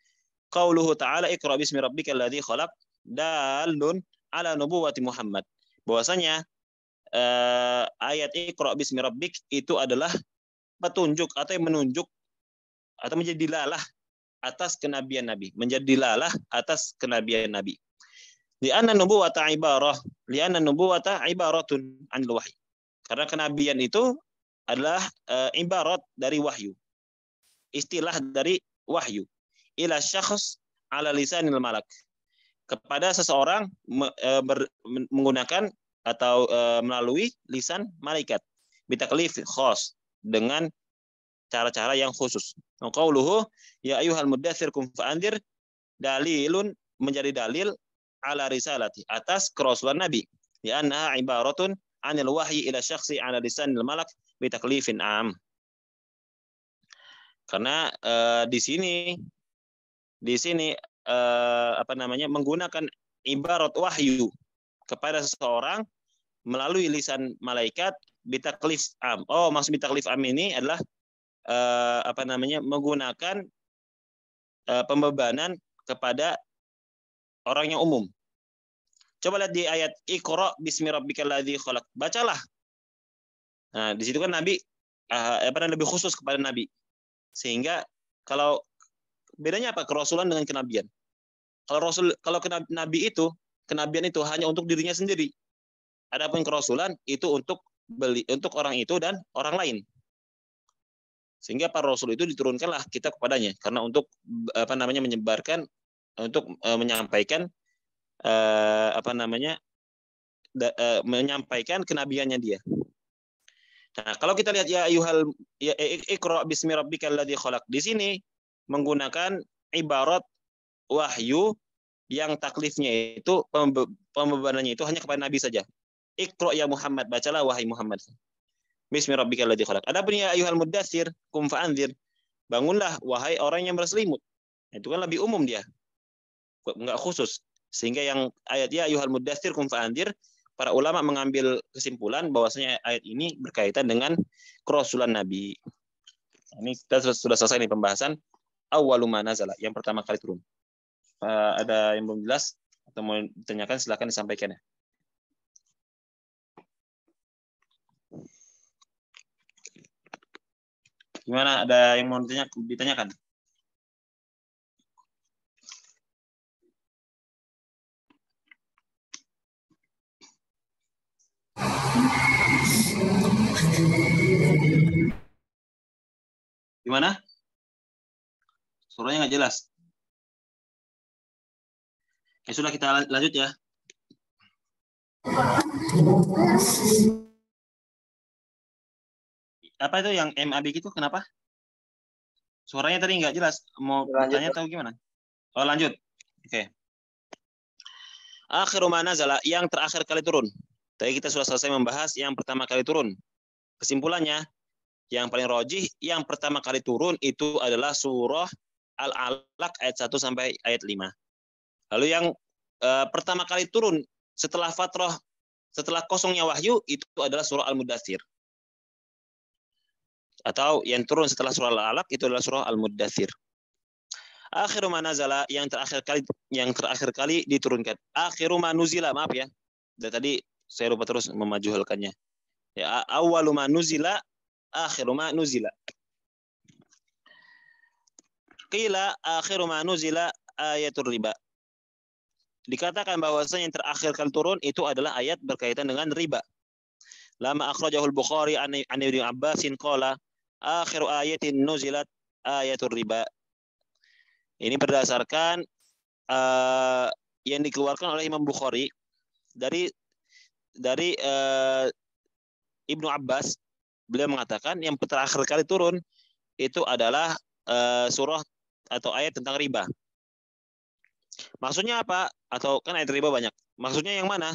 qauluhu ta'ala Iqra bismi rabbikal ladzi khalaq dalun ala nubuwati Muhammad. Bahwasanya ayat Iqra bismi rabbik itu adalah petunjuk atau yang menunjuk atau menjadi dilalah atas kenabian Nabi, menjadi dilalah atas kenabian Nabi. Li'anna nubuwata ibaratun 'anil wahyi. Karena kenabian itu adalah ibarat dari wahyu. Istilah dari wahyu. Ila syakhs ala lisanil malak. Kepada seseorang menggunakan atau melalui lisan malaikat. Bitaklif khos, dengan cara-cara yang khusus. Qauluhu ya ayyuhal muddatsir kum fa'andir dalilun, menjadi dalil ala risalati, atas kerasulan Nabi. Ya annaha ibaratun 'anil wahyi ila syakhsi ala lisanil malak bitaklifin am. Karena di sini menggunakan ibarat wahyu kepada seseorang melalui lisan malaikat bitaklif am. Oh, maksud bitaklif am ini adalah menggunakan pembebanan kepada orang yang umum. Coba lihat di ayat Iqra bismi rabbikal ladzi khalaq. Bacalah. Nah, di situ kan Nabi lebih khusus kepada Nabi. Sehingga kalau bedanya apa kerasulan dengan kenabian? Kalau Nabi itu, kenabian itu hanya untuk dirinya sendiri. Adapun kerasulan itu untuk orang itu dan orang lain. Sehingga para rasul itu diturunkanlah kitab kepadanya karena untuk menyebarkan, untuk menyampaikan menyampaikan kenabiannya dia. Nah, kalau kita lihat ya Iqra bismi rabbikal ladzi khalaq, di sini menggunakan ibarat wahyu yang taklifnya itu, pembebanannya itu hanya kepada Nabi saja. Iqra ya Muhammad, bacalah wahai Muhammad. Bismi rabbikal ladzi khalaq. Adapun ya ayyuhal muddatsir kum fa'anzir, bangunlah wahai orang yang berselimut. Itu kan lebih umum dia. Enggak khusus. Sehingga yang ayat ya ayyuhal muddatsir kum fa'anzir, para ulama mengambil kesimpulan bahwasanya ayat ini berkaitan dengan kerasulan Nabi. Ini kita sudah selesai nih pembahasan awwalu ma nazala, yang pertama kali turun. Ada yang belum jelas atau mau ditanyakan, silakan disampaikan ya. Gimana, ada yang mau ditanyakan? Gimana? Suaranya nggak jelas. Ya sudah, kita lanjut ya. Apa itu yang MAB itu kenapa? Suaranya tadi nggak jelas. Mau bertanya atau gimana? Oh, lanjut. Oke. Akhiru ma nazala, yang terakhir kali turun. Tadi kita sudah selesai membahas yang pertama kali turun. Kesimpulannya, yang paling rajih, yang pertama kali turun itu adalah surah Al-Alaq ayat 1 sampai ayat 5. Lalu yang pertama kali turun setelah fatrah, setelah kosongnya wahyu, itu adalah surah Al-Muddatsir. Atau yang turun setelah surah Al-Alaq itu adalah surah Al-Muddatsir. Akhiru ma nazala, yang terakhir kali diturunkan. Akhiru ma nuzila, maaf ya. Dan tadi saya lupa terus memajuhalkannya. Ya, awwalu ma nuzila, akhiru ma nuzila. Qila akhiru ma nuzila ayatul riba. Dikatakan bahwasanya yang terakhir kali turun itu adalah ayat berkaitan dengan riba. Lama akhrajahul Bukhari an Ibnu Abbasin qala akhiru ayatin nuzilat ayatul riba. Ini berdasarkan yang dikeluarkan oleh Imam Bukhari dari Ibnu Abbas. Beliau mengatakan yang terakhir kali turun itu adalah surah atau ayat tentang riba. Maksudnya apa? Atau kan ayat riba banyak. Maksudnya yang mana?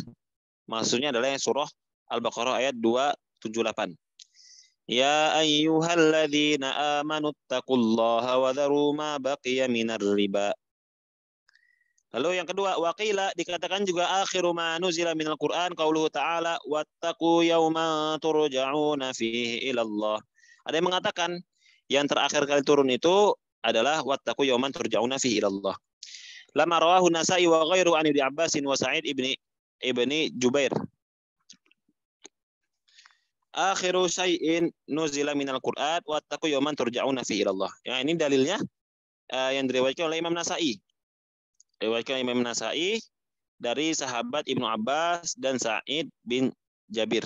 Maksudnya adalah yang surah Al-Baqarah ayat 278. Ya ayyuhalladzina amanu taqullaha wa dharu ma baqiya minar riba. Lalu yang kedua, waqila, dikatakan juga akhiru ma nuzila minal Qur'an qauluhu ta'ala wattaqu yawman turja'una fihi ila Allah. Ada yang mengatakan yang terakhir kali turun itu adalah wattaqu yawman turja'una fihi ilallah. Lama rawahu Nasa'i wa ghairu an Ibnu Abbasin wa Sa'id ibni Jubair. Akhiru syai'in nuzila minal Qur'an wattaqu yawman turja'una fihi ilallah. Ya, ini dalilnya yang diriwayatkan oleh Imam Nasa'i. Diriwayatkan Imam Nasa'i dari sahabat Ibnu Abbas dan Sa'id bin Jabir.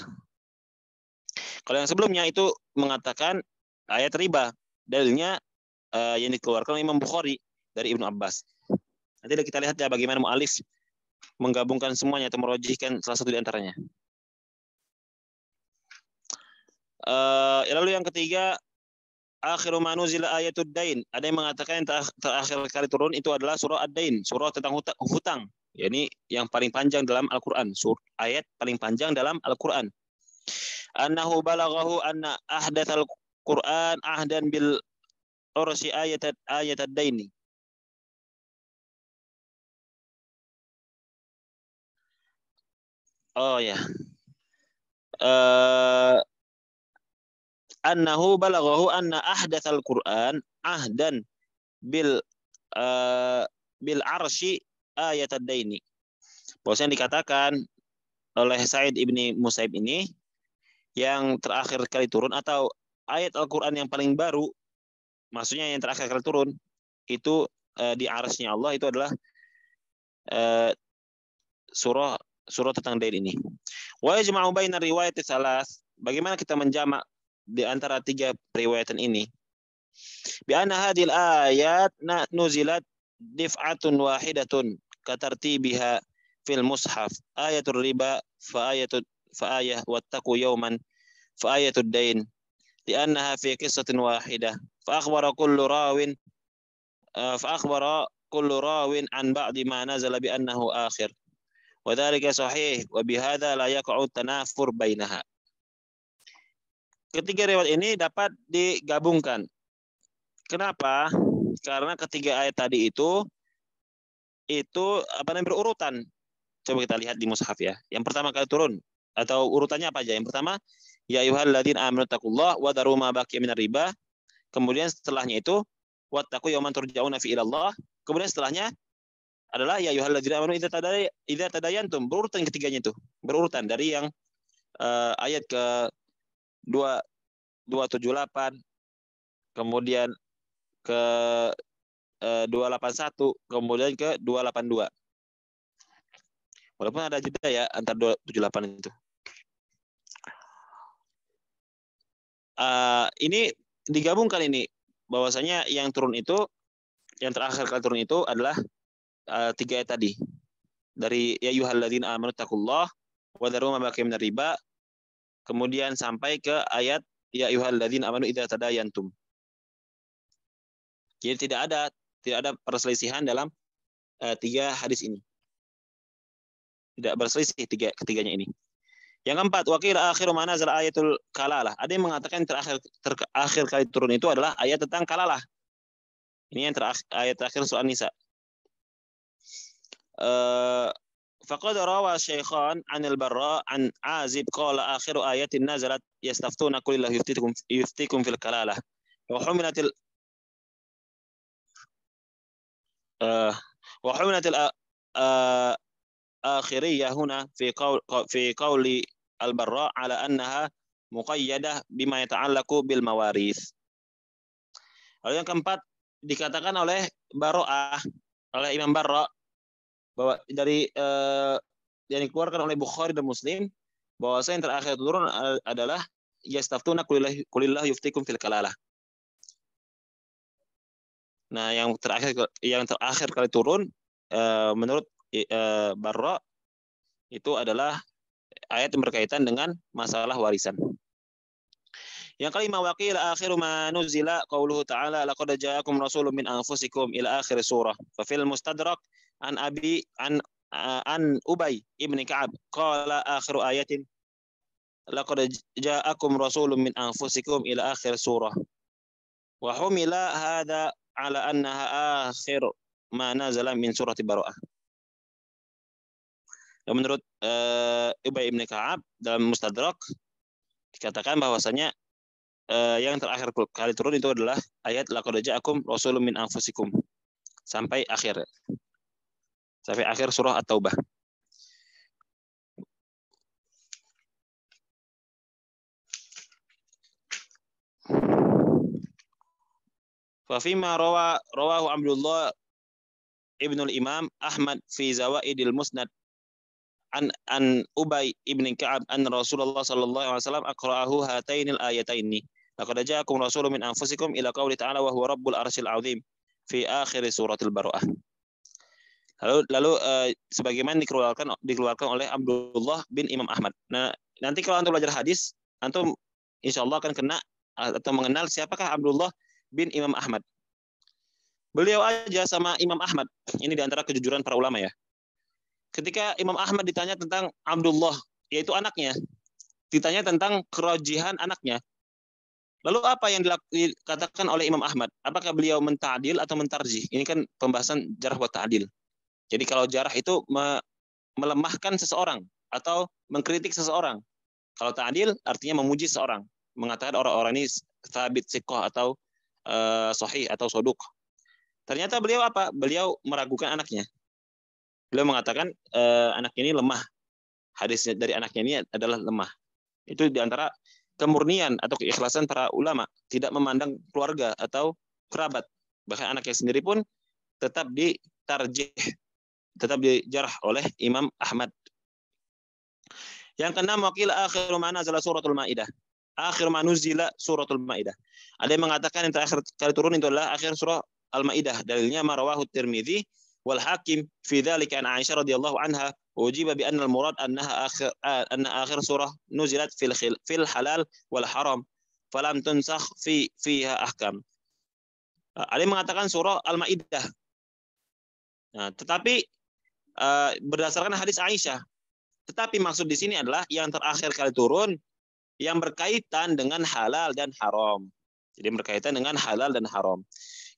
Kalau yang sebelumnya itu mengatakan ayat riba. Dalilnya yang dikeluarkan oleh Imam Bukhari dari Ibnu Abbas. Nanti kita lihat ya bagaimana mu'alif menggabungkan semuanya atau merojihkan salah satu di antaranya. Lalu yang ketiga, akhiru ma nuzila ayatud dain. Ada yang mengatakan yang terakhir kali turun itu adalah surah Ad-Dain, surah tentang hutang. Yani yang paling panjang dalam Al-Qur'an, ayat paling panjang dalam Al-Qur'an. Annahu balaghahu anna ahdatsal Qur'an ahdan bil ursi ayat ad-daini. Oh ya. Annahu balaghahu anna ahdatsal Qur'an ahdan bil bil arsy ayat ad-daini. Bahwasanya dikatakan oleh Sa'id ibni Musaib ini yang terakhir kali turun atau ayat Al-Qur'an yang paling baru, maksudnya yang terakhir kali turun itu di arsy-nya Allah itu adalah surah tentang dain ini. Wa yajma'u bainar riwayat salas. Bagaimana kita menjamak di antara tiga periwayatan ini? Bi anna hadhil ayat nuzilat dif'atun wahidatun katartibiha fil mushaf. Ayatul riba fa ayah wattaqu yawman fa ayatud dain. Li'annaha fi qissatin wahidah. Fa akhbara kullu rawin an ba'di ma nazala bi annahu akhir. Wadhalika sahih wa bihadza la yaqa'u tanafur bainaha. Ketiga riwayat ini dapat digabungkan. Kenapa? Karena ketiga ayat tadi itu apa namanya berurutan. Coba kita lihat di mushaf ya. Yang pertama kali turun atau urutannya apa aja? Yang pertama, ya ayyuhalladzina amanu taqullaha wa dharu ma baqiya minar riba. Kemudian setelahnya itu wattaqu yawman turja'una fi ilallah. Kemudian setelahnya adalah ya ayyuhalladzina amanu idza tadayantum. Berurutan ketiganya itu. Berurutan dari yang ayat ke 278, kemudian ke 281, kemudian ke 282. Walaupun ada jeda ya antar 278 itu. Ini digabungkan ini bahwasanya yang turun itu, yang terakhir kali turun itu adalah tiga ayat tadi. Dari ya ayyuhalladzina amanu taqullaha wa dharu ma baqiya minar riba, kemudian sampai ke ayat ya ayyuhalladzina amanu idza tadayantum. Jadi tidak ada perselisihan dalam tiga hadis ini. Tidak berselisih ketiganya ini. Yang keempat, waqil akhiru ma nazala ayatul kalalah. Ada yang mengatakan terakhir kali turun itu adalah ayat tentang kalalah. Ini yang ayat terakhir surah Nisa. Faqad rawa Syaikhan 'anil Barra' an Azib qala akhiru ayatin nazalat yastaftuna qul illahu yuftikum fil kalalah. Wa humilatil akhiriyah huna fi qawli al-Barra' ala annaha muqayyadah bima yata'allaqu bil mawarith. Lalu yang keempat dikatakan oleh Barra'ah, oleh Imam Barra' bahwa dari yang dikeluarkan oleh Bukhari dan Muslim bahwa yang terakhir turun adalah yastaftuna qulillahu yuftikum fil kalalah. Nah, yang terakhir kali turun menurut Barra' itu adalah ayat yang berkaitan dengan masalah warisan. Yang kelima, waqila akhiru ma nuzila qauluhu ta'ala laqad ja'akum rasulun min anfusikum ila akhir surah. Fa fil mustadrak an Ubay ibn Ka'ab qala akhiru ayatin laqad ja'akum rasulun min anfusikum ila akhir surah. Wa humila hadha ala annaha akhir ma nazala min surati Bara'ah. Menurut Ubay ibn Ka'ab dalam Mustadrak dikatakan bahwasanya yang terakhir kali turun itu adalah ayat laqad ja'akum rasulun min anfusikum sampai akhir surah At-Taubah. Fa fima rawahu Abdullah ibn al-Imam Ahmad fi Zawaidil Musnad an Ubay ibn Ka'ab an Rasulullah sallallahu alaihi wasallam aqra'ahu hatainil ayataini laqad ja'akum rasulun min anfusikum ila qauli ta'ala wa huwa rabbul arsyil azim fi akhir suratil Bara'ah. Lalu sebagaimana dikeluarkan oleh Abdullah bin Imam Ahmad. Nah, nanti kalau antum belajar hadis, antum insyaallah akan kena atau mengenal siapakah Abdullah bin Imam Ahmad. Beliau aja sama Imam Ahmad. Ini diantara kejujuran para ulama ya. Ketika Imam Ahmad ditanya tentang Abdullah, yaitu anaknya, ditanya tentang kerajihan anaknya. Lalu apa yang dikatakan oleh Imam Ahmad? Apakah beliau menta'dil atau mentarjih? Ini kan pembahasan jarh wa ta'dil. Jadi kalau jarh itu melemahkan seseorang atau mengkritik seseorang. Kalau ta'dil artinya memuji seseorang, mengatakan orang-orang ini sabit siqah atau sahih atau soduk. Ternyata beliau apa? Beliau meragukan anaknya. Beliau mengatakan anaknya ini lemah. Hadisnya dari anaknya ini adalah lemah. Itu diantara kemurnian atau keikhlasan para ulama, tidak memandang keluarga atau kerabat. Bahkan anaknya sendiri pun tetap ditarjih, tetap dijarah oleh Imam Ahmad. Yang keenam, wakil akhiru ma nazala suratul Maidah. Akhir ma nuzila suratul Maidah. Ada yang mengatakan yang terakhir kali turun itu adalah akhir surah Al-Maidah. Dalilnya marawahu Tirmidzi wal Hakim fi dzalika an Aisyah radhiyallahu anha ujiba bi anna al-murad anna akhir surah nuzilat fil halal wal haram falam tunsakh fiha ahkam. Ada yang mengatakan surah Al-Maidah. Nah, tetapi berdasarkan hadis Aisyah. Tetapi maksud di sini adalah yang terakhir kali turun yang berkaitan dengan halal dan haram. Jadi berkaitan dengan halal dan haram.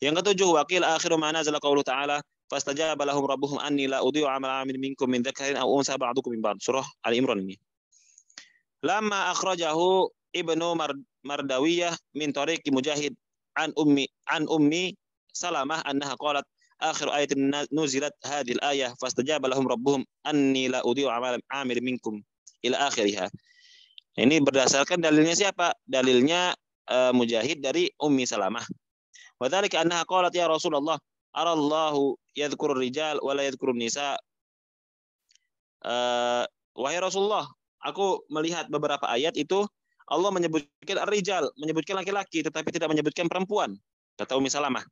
Yang ketujuh, wakil akhiru ma nazala qaulu ta'ala fastajaba lahum rabbuhum anni la udhi'u 'amala 'amilin minkum min dzakarin aw unsa ba'dukum min ba'd. Surah Ali Imran ini. Lamma akhrajahu Ibnu Mardawiyah min tariqi Mujahid an ummi Salamah annaha qalat akhir ayatin nuzilat hadhihi al-ayah fastajaba lahum rabbuhum anni la udhi'u 'amala 'amilin minkum ila akhiriha. Ini berdasarkan dalilnya siapa? Dalilnya Mujahid dari Ummi Salamah. Wa dzalika annaha qalat ya Rasulullah arallahu yadhkurur rijal wa la yadhkurun nisa. Wahai Rasulullah, aku melihat beberapa ayat itu Allah menyebutkan ar-rijal, menyebutkan laki-laki tetapi tidak menyebutkan perempuan, kata Ummi Salamah.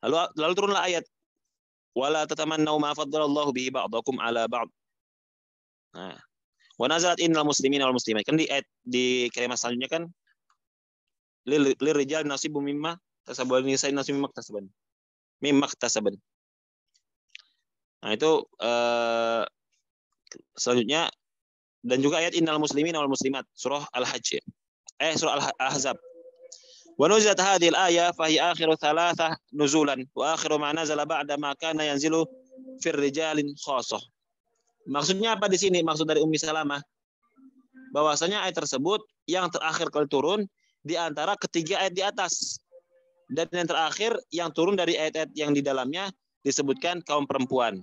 Lalu turunlah ayat wala tatamannau ma faddalallahu bihi ba'dakum ala ba'd. Nah, wa nazalat innal muslimina wal muslimat. Kan di ayat di kalimat selanjutnya kan lil rijal nasibum mimma tasaban nisa'i nasibum mimma tasaban. Nah, itu selanjutnya dan juga ayat innal muslimina wal muslimat surah Al-Hajj. Surah Al-Ahzab. Wa nuzilat hadhihi al-ayah fa hiya akhiru thalathah nuzulan wa akhiru ma nazala ba'da ma kana yanzilu fir rijalin khassah. Maksudnya apa di sini? Maksud dari Ummi Salamah bahwasanya ayat tersebut yang terakhir kali turun di antara ketiga ayat di atas. Dan yang terakhir yang turun dari ayat-ayat yang di dalamnya disebutkan kaum perempuan.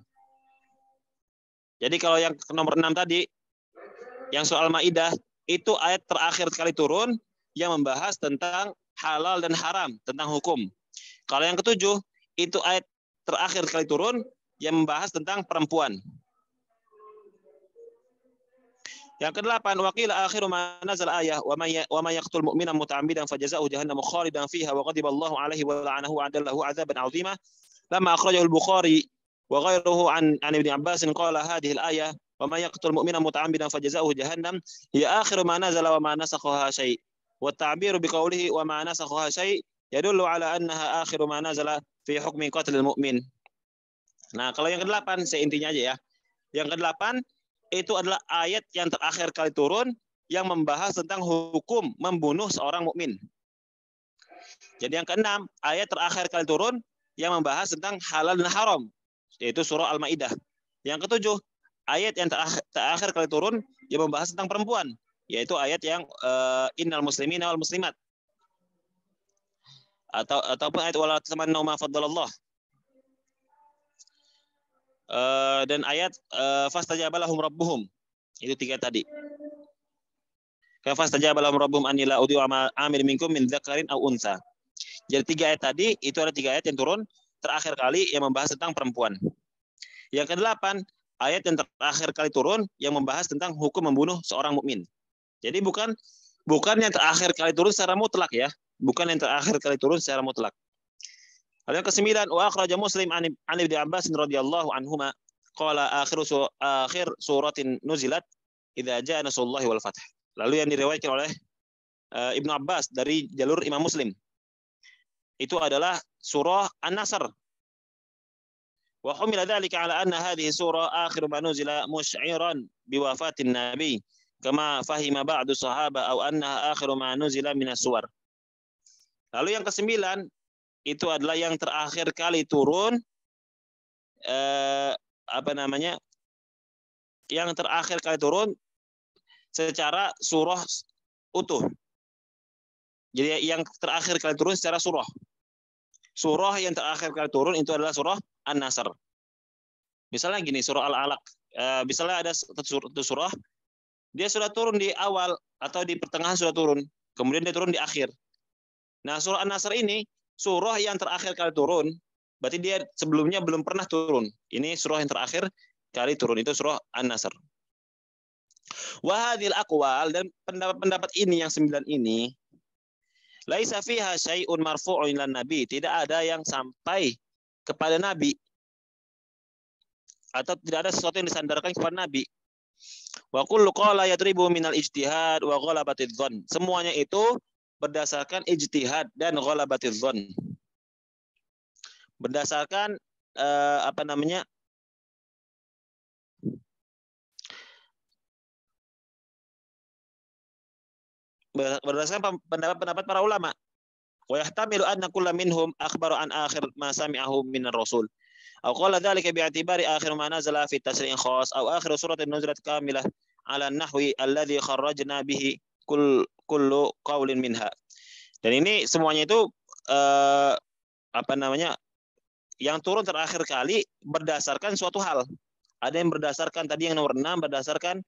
Jadi kalau yang nomor 6 tadi yang soal Maidah itu ayat terakhir kali turun yang membahas tentang halal dan haram, tentang hukum. Kalau yang ketujuh itu ayat terakhir kali turun yang membahas tentang perempuan. Yang kedelapan, waqila akhiru ma nazal ayah wa may yaqtul mu'mina muta'ammidan fajazaa'uhu jahannamu khalidan fiha wa ghadiba Allahu 'alaihi wa la'anahu wa 'adallahu 'adzaban 'azima. Lamma akhrajahu al-Bukhari wa ghayruhu an Ibn Abbas qala hadhihi al-ayah wa may yaqtul mu'mina muta'ammidan fajazaa'uhu jahannam hiya akhiru ma nazala wa ma nasakhaha syai'. Wa at-ta'biru bi qawlihi wa ma nasakhaha syai' yadullu 'ala annaha akhiru ma nazala fi hukmi qatlil mu'min. Nah, kalau yang kedelapan saya intinya aja ya. Yang kedelapan itu adalah ayat yang terakhir kali turun yang membahas tentang hukum membunuh seorang mukmin. Jadi yang keenam, ayat terakhir kali turun yang membahas tentang halal dan haram, yaitu surah Al-Maidah. Yang ketujuh, ayat yang terakhir kali turun yang membahas tentang perempuan, yaitu ayat yang innal muslimina wal muslimat, ataupun ayat wala tamannu ma faddalallah, dan ayat fastajaba lahum rabbuhum. Itu 3 tadi. Fastajaba lahum rabbuhum anni la udhi'u amil minkum min dzakarin aw unsa. Jadi 3 ayat tadi itu ada 3 ayat yang turun terakhir kali yang membahas tentang perempuan. Yang ke-8 ayat yang terakhir kali turun yang membahas tentang hukum membunuh seorang mukmin. Jadi bukan yang terakhir kali turun secara mutlak ya, bukan yang terakhir kali turun secara mutlak. Lalu yang ke-9 wa akhraja Muslim an Ibnu Abbas radhiyallahu anhuma qala akhir suratin nuzilat idza jaa nasrullahi wal fath. Lalu yang diriwayatkan oleh Ibnu Abbas dari jalur Imam Muslim itu adalah surah An-Nasr. Wa humila dzalika ala anna hadhihi surah akhir ma nuzila musy'iran biwafatin nabi kama fahima ba'du sahabah aw annaha akhir ma nuzila minas suwar. Lalu yang ke-9 itu adalah yang terakhir kali turun yang terakhir kali turun secara surah utuh. Jadi yang terakhir kali turun secara surah. Surah yang terakhir kali turun itu adalah surah An-Nasr. Misalnya gini, surah Al-Alaq. Misalnya ada satu surah, dia sudah turun di awal atau di pertengahan sudah turun. Kemudian dia turun di akhir. Nah, surah An-Nasr ini, surah yang terakhir kali turun, berarti dia sebelumnya belum pernah turun. Ini surah yang terakhir kali turun, itu surah An-Nasr. Wahadil aqwal, dan pendapat-pendapat ini yang 9 ini laisa fiha syai'un marfu'un ilan nabi, tidak ada yang sampai kepada nabi atau tidak ada sesuatu yang disandarkan kepada nabi. Wa kullu qala yadribu minal ijtihad wa ghalabatidz dzan. Semuanya itu berdasarkan ijtihad dan ghalabatidz dzan. Berdasarkan berdasarkan pendapat-pendapat para ulama. Wa yahtamilu anna kulla minhum akhbaru an akhir ma sami'ahu minar rasul. Aw qala dzalika bi'atibari akhir ma nazala fi tasri'in khas aw akhir suratin nuzilat kamilah ala nahwi alladhi kharrajna bihi kullu qaulin minha. Dan ini semuanya itu yang turun terakhir kali berdasarkan suatu hal. Ada yang berdasarkan tadi yang nomor 6 berdasarkan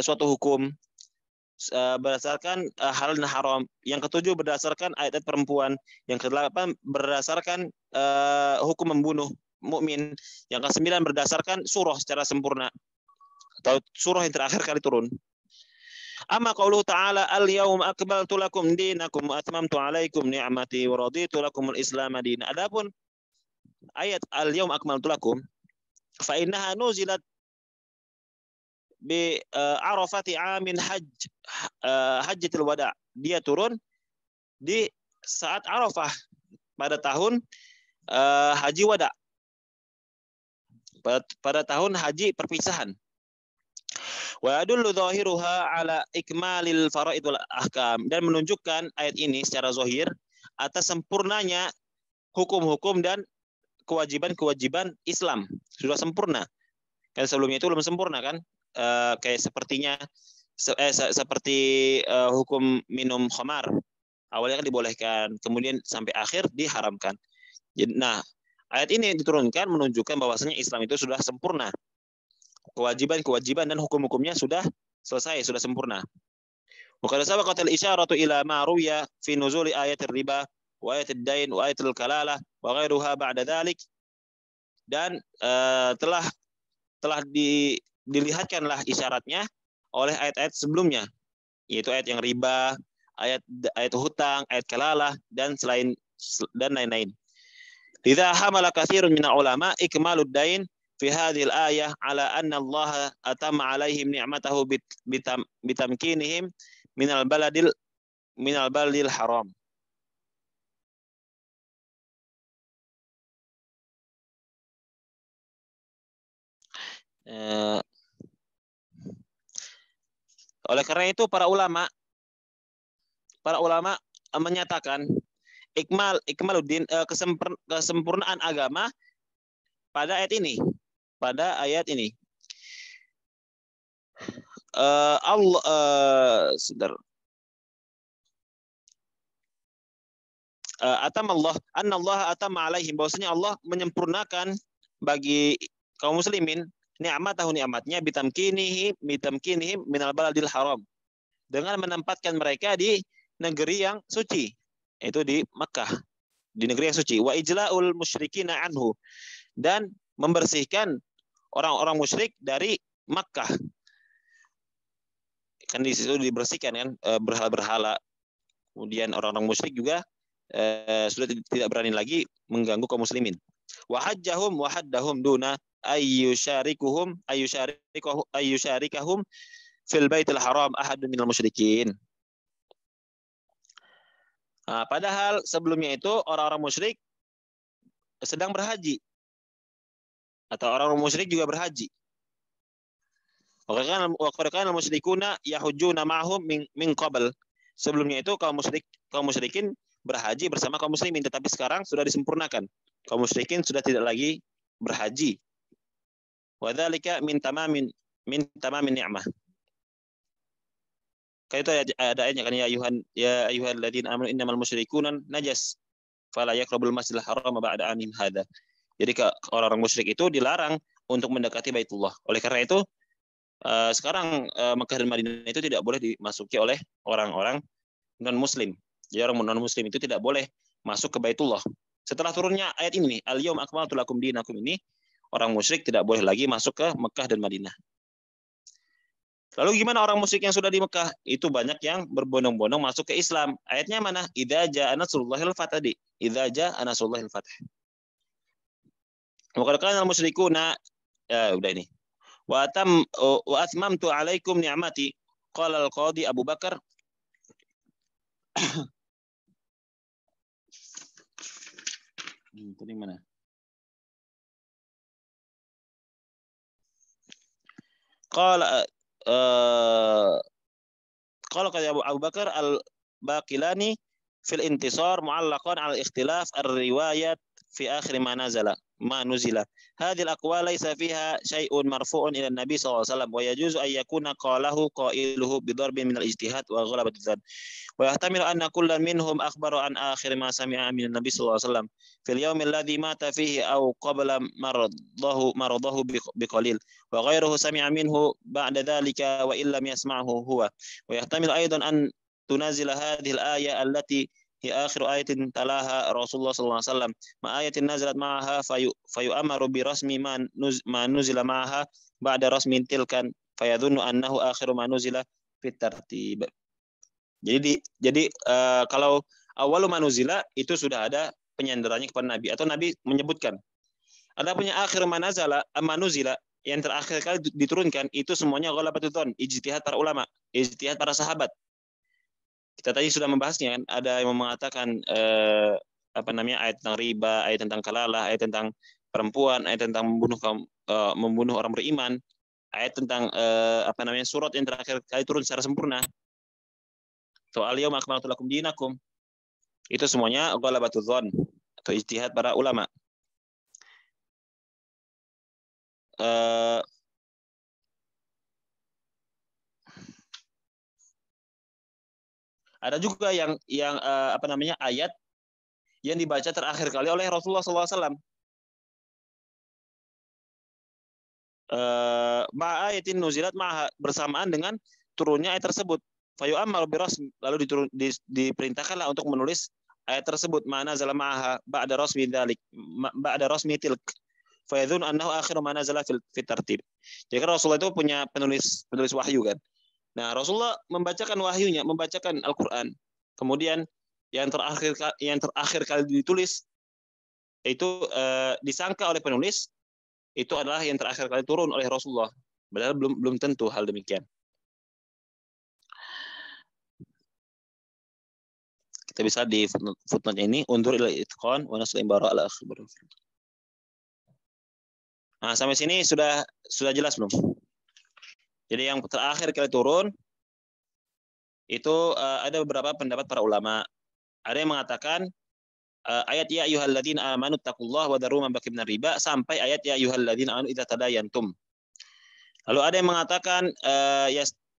suatu hukum, berdasarkan halal dan haram. Yang ke-7 berdasarkan ayat perempuan. Yang ke-8 berdasarkan hukum membunuh mukmin. Yang ke-9 berdasarkan surah secara sempurna atau surah yang terakhir kali turun. Amma qauluhu ta'ala al-yawma akmaltu lakum dinakum wa atmamtu 'alaikum ni'mati wa raditu lakumul Islam dinan. Adapun ayat al-yawma akmaltu lakum fa innaha nuzilat bi arafati amin hajjatul wada. Dia turun di saat Arafah pada tahun haji wada, pada tahun haji perpisahan. Wa yadullu zahiruha ala ikmalil faraid wal ahkam, dan menunjukkan ayat ini secara zahir atas sempurnanya hukum-hukum dan kewajiban-kewajiban Islam. Sudah sempurna. Kan sebelumnya itu belum sempurna kan? Kayak seperti hukum minum khamar. Awalnya kan dibolehkan, kemudian sampai akhir diharamkan. Nah, ayat ini diturunkan menunjukkan bahwasanya Islam itu sudah sempurna. Kewajiban-kewajiban dan hukum-hukumnya sudah selesai, sudah sempurna. Wa qad sabaqatil isyaratu ila ma ruwiya fi nuzuli ayatir riba wa ayatid dain wa ayatil kalalah wa ghairuha ba'da dzalik. Dan telah dilihatkanlah isyaratnya oleh ayat-ayat sebelumnya, yaitu ayat yang riba, ayat hutang, ayat kalalah dan lain-lain. Lidza hamala katsirun min ulama ikmalud dain fi hadhil ayah ala anna Allah atamma alaihim ni'matahu bitamkinihim minal baladil haram. Oleh karena itu para ulama menyatakan ikmaluddin, kesempurnaan agama pada ayat ini. Allah sebentar. Atam Allah, anna Allah atam alaihim, bahwasanya Allah menyempurnakan bagi kaum muslimin nikmatnya bitamkinihim minal baladil haram, dengan menempatkan mereka di negeri yang suci, itu di Makkah, di negeri yang suci. Wa ijla'ul musyrikina anhu, dan membersihkan orang-orang musyrik dari Makkah. Kan di situ dibersihkan kan berhala-berhala. Kemudian orang-orang musyrik juga sudah tidak berani lagi mengganggu kaum muslimin. Wa hajjahum wa haddahum duna ayyusharikahum fil baitil haram ahadun minal musyrikin. Nah, padahal sebelumnya itu orang-orang musyrik sedang berhaji, atau orang-orang musyrik juga berhaji. Wa kana musyrikuna yahujjuna ma'hum min qabl. Sebelumnya itu kaum musyrikin berhaji bersama kaum muslimin, tetapi sekarang sudah disempurnakan. Kaum musyrikin sudah tidak lagi berhaji. Wa dzalika min tamamin ni'mah. Kayak itu ada ayatnya kan, ya ayyuhalladzina amanu innamal musyrikuuna najas fala yaqrabul masjidal haram ba'da amihim hadza. Jadi orang-orang musyrik itu dilarang untuk mendekati Baitullah. Oleh karena itu sekarang Mekah dan Madinah itu tidak boleh dimasuki oleh orang-orang non-muslim. Jadi orang non-muslim itu tidak boleh masuk ke Baitullah. Setelah turunnya ayat ini, al-yaum akmaltu lakum dinakum, ini orang musyrik tidak boleh lagi masuk ke Mekah dan Madinah. Lalu gimana orang musyrik yang sudah di Mekah? Itu banyak yang berbondong-bondong masuk ke Islam. Ayatnya mana? Idza jaa nasrullahil fath tadi. Idza jaa nasrullahil fath. Wa kana al-musyrikuuna, ya udah ini. Wa atmamtu alaikum ni'mati. Qala al-qadi Abu Bakar tadi mana? Qala Abu Bakar al-Baqilani fil intisar mu'allaqan al ikhtilaf ar-riwayat fi akhir ma nuzila. Hadhihi al-aqwal laysa fiha syai'un marfu'un ila an-nabi sallallahu alaihi wasallam wa yajuzu an yakuna qalahu qailuhu bi darbin min al-ijtihad wa ghalabati dhann. Wa yahtamilu anna kullan minhum akhbaru an akhir ma sami'a min an-nabi sallallahu alaihi wasallam fil yawm alladhi mata fihi aw qabla maradahu biqalil wa ghayruhu sami'a minhu ba'da dhalika wa illam yasma'hu huwa. Wa yahtamilu aidan an tunazila hadhihi al-aya allati hi akhiru ayatin talaha Rasulullah sallallahu alaihi wasallam ma ayatin nazalat ma'aha fayu'amaru bi rasmi ma nuzila ma'aha ba'da rasmin tilkan fayadhunnu annahu akhiru ma nuzila fit tartib. Jadi kalau awalu manuzila itu sudah ada penyandarannya kepada Nabi, atau Nabi menyebutkan. Ada punya akhir manuzila yang terakhir kali diturunkan, itu semuanya ghalabatul dzan, ijtihad para ulama, ijtihad para sahabat. Kita tadi sudah membahasnya kan, ada yang mengatakan ayat tentang riba, ayat tentang kalalah, ayat tentang perempuan, ayat tentang membunuh orang beriman, ayat tentang surat yang terakhir kali turun secara sempurna. Al-yauma akmaltu lakum dinakum. Itu semuanya ghalabatul dzan atau ijtihad para ulama. Ada juga yang ayat yang dibaca terakhir kali oleh Rasulullah SAW. Ayatin nuzilat bersamaan dengan turunnya ayat tersebut. Fayu amal birasmi, lalu diperintahkanlah untuk menulis ayat tersebut, mana zala ma'aha ba'da rasmi dzalik ba'da rasmi tilk fayadhun annahu akhiru ma nazala fil tartib. Jadi kan Rasulullah itu punya penulis wahyu kan. Nah, Rasulullah membacakan wahyunya, membacakan Al-Qur'an. Kemudian yang terakhir kali ditulis itu disangka oleh penulis itu adalah yang terakhir kali turun oleh Rasulullah. Padahal belum tentu hal demikian. Kita bisa di footnote ini undur ila itqan wa nasl imbara ala akhir. Nah, sampai sini sudah jelas belum? Jadi yang terakhir kali turun itu ada beberapa pendapat para ulama. Ada yang mengatakan ayat ya ayyuhalladzina amanu taqullaha wa daru ma baqiya minar riba sampai ayat ya ayyuhalladzina amanu idza tadayantum. Lalu ada yang mengatakan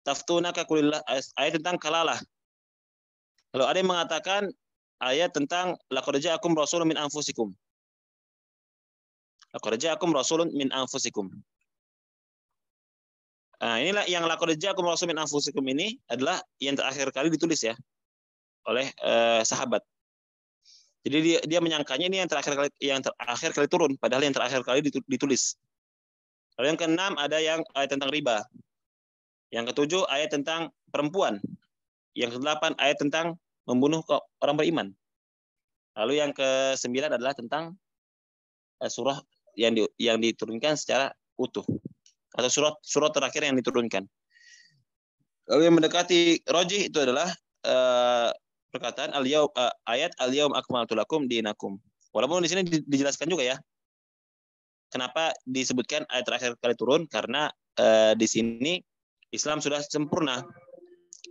taftunaka qulillah, ayat tentang kalalah. Lalu ada yang mengatakan ayat tentang laqad ja'akum rasulun min anfusikum. Laqad ja'akum rasulun min anfusikum. Nah, inilah yang laqad ja'akum rasulun min anfusikum ini adalah yang terakhir kali ditulis ya oleh sahabat. Jadi dia menyangkanya ini yang terakhir kali turun, padahal yang terakhir kali ditulis. Lalu yang keenam ada yang ayat tentang riba. Yang ketujuh ayat tentang perempuan. Yang kedelapan ayat tentang membunuh orang beriman. Lalu yang kesembilan adalah tentang surah yang diturunkan secara utuh atau surat terakhir yang diturunkan. Lalu yang mendekati rajih itu adalah perkataan ayat al-yaum akmaltu lakum dinakum. Walaupun di sini dijelaskan juga ya kenapa disebutkan ayat terakhir kali turun, karena di sini Islam sudah sempurna.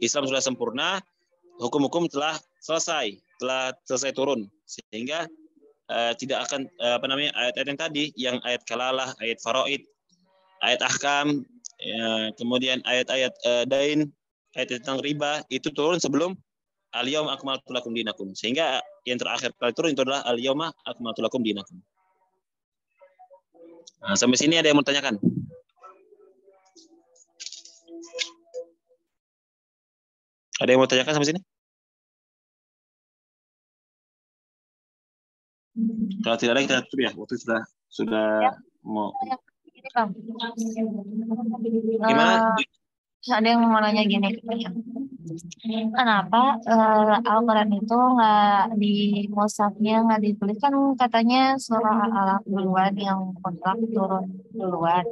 Islam sudah sempurna, hukum-hukum telah selesai turun, sehingga tidak akan ayat-ayat yang tadi, yang ayat kalalah, ayat faraid, ayat ahkam, kemudian ayat-ayat dain, ayat tentang riba itu turun sebelum al-yaum akmaltu lakum dinakum. Sehingga yang terakhir kali turun itu adalah al-yauma akmaltu lakum dinakum. Nah, sampai sini ada yang mau tanyakan? Ada yang mau tanyakan sampai sini? Kalau tidak ada kita tutup ya. Waktu sudah ya. Mau. Ini Bang. Gimana? Ada yang mau nanya gini, kenapa Al-Quran itu nggak di mushafnya nggak ditulis, kan katanya surah Al-Alaq duluan yang kontrak turun duluan.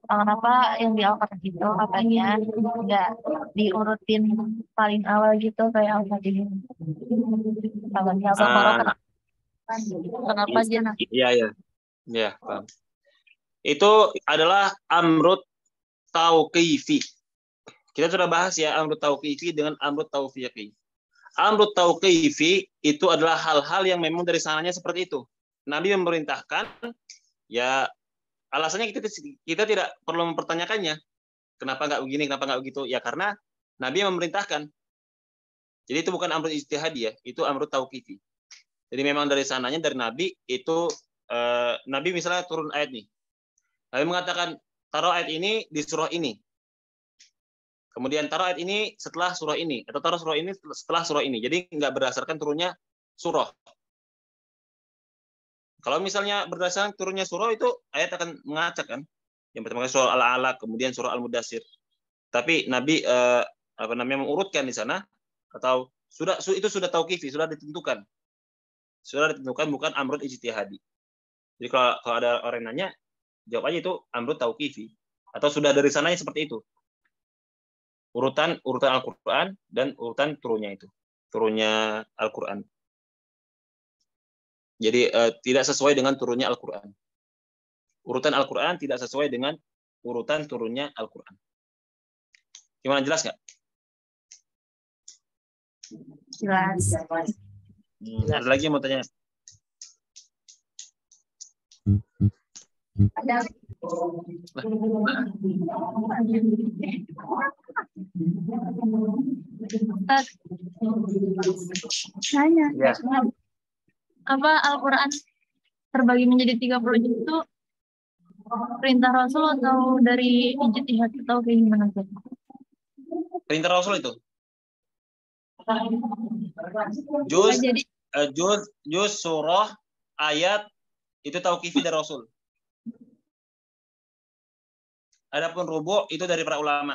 Kenapa yang di Al-Quran itu katanya nggak diurutin paling awal gitu kayak Al-Fatihah? Kenapa aja? Iya, paham. Itu adalah amrut tauqifi. Kita sudah bahas ya amrut tauqifi dengan amrut taufiqi. Amrut tauqifi itu adalah hal-hal yang memang dari sananya seperti itu. Nabi memerintahkan, ya alasannya kita tidak perlu mempertanyakannya. Kenapa nggak begini, kenapa nggak begitu? Ya karena Nabi yang memerintahkan. Jadi itu bukan amrut ijtihadi ya, itu amrut tauqifi. Jadi memang dari sananya, dari Nabi itu, Nabi misalnya turun ayat nih. Nabi mengatakan, taruh ayat ini di surah ini. Kemudian taruh ayat ini setelah surah ini, atau taruh surah ini setelah surah ini. Jadi nggak berdasarkan turunnya surah. Kalau misalnya berdasarkan turunnya surah, itu ayat akan mengacak kan. Yang pertama kali surah Al-Alaq, kemudian surah Al-Mudassir. Tapi Nabi mengurutkan di sana, atau itu sudah tauqifi, sudah ditentukan. Sudah ditentukan, bukan amrut ijtihadi. Jadi kalau ada orang yang nanya, jawab aja itu amrut tauqifi, atau sudah dari sananya seperti itu. Urutan Al-Quran dan urutan turunnya Al-Quran. Jadi tidak sesuai dengan turunnya Al-Quran. Urutan Al-Quran tidak sesuai dengan urutan turunnya Al-Quran. Gimana, jelas nggak? Jelas. Ada lagi yang mau tanya? Ada. Tanya. Ya. Apa Al-Quran terbagi menjadi 30 juz itu perintah Rasul atau dari ijtihad atau kayak gimana tuh? Perintah Rasul itu. Juz, surah, ayat itu tauqifi dari Rasul. Adapun rubu' itu dari para ulama.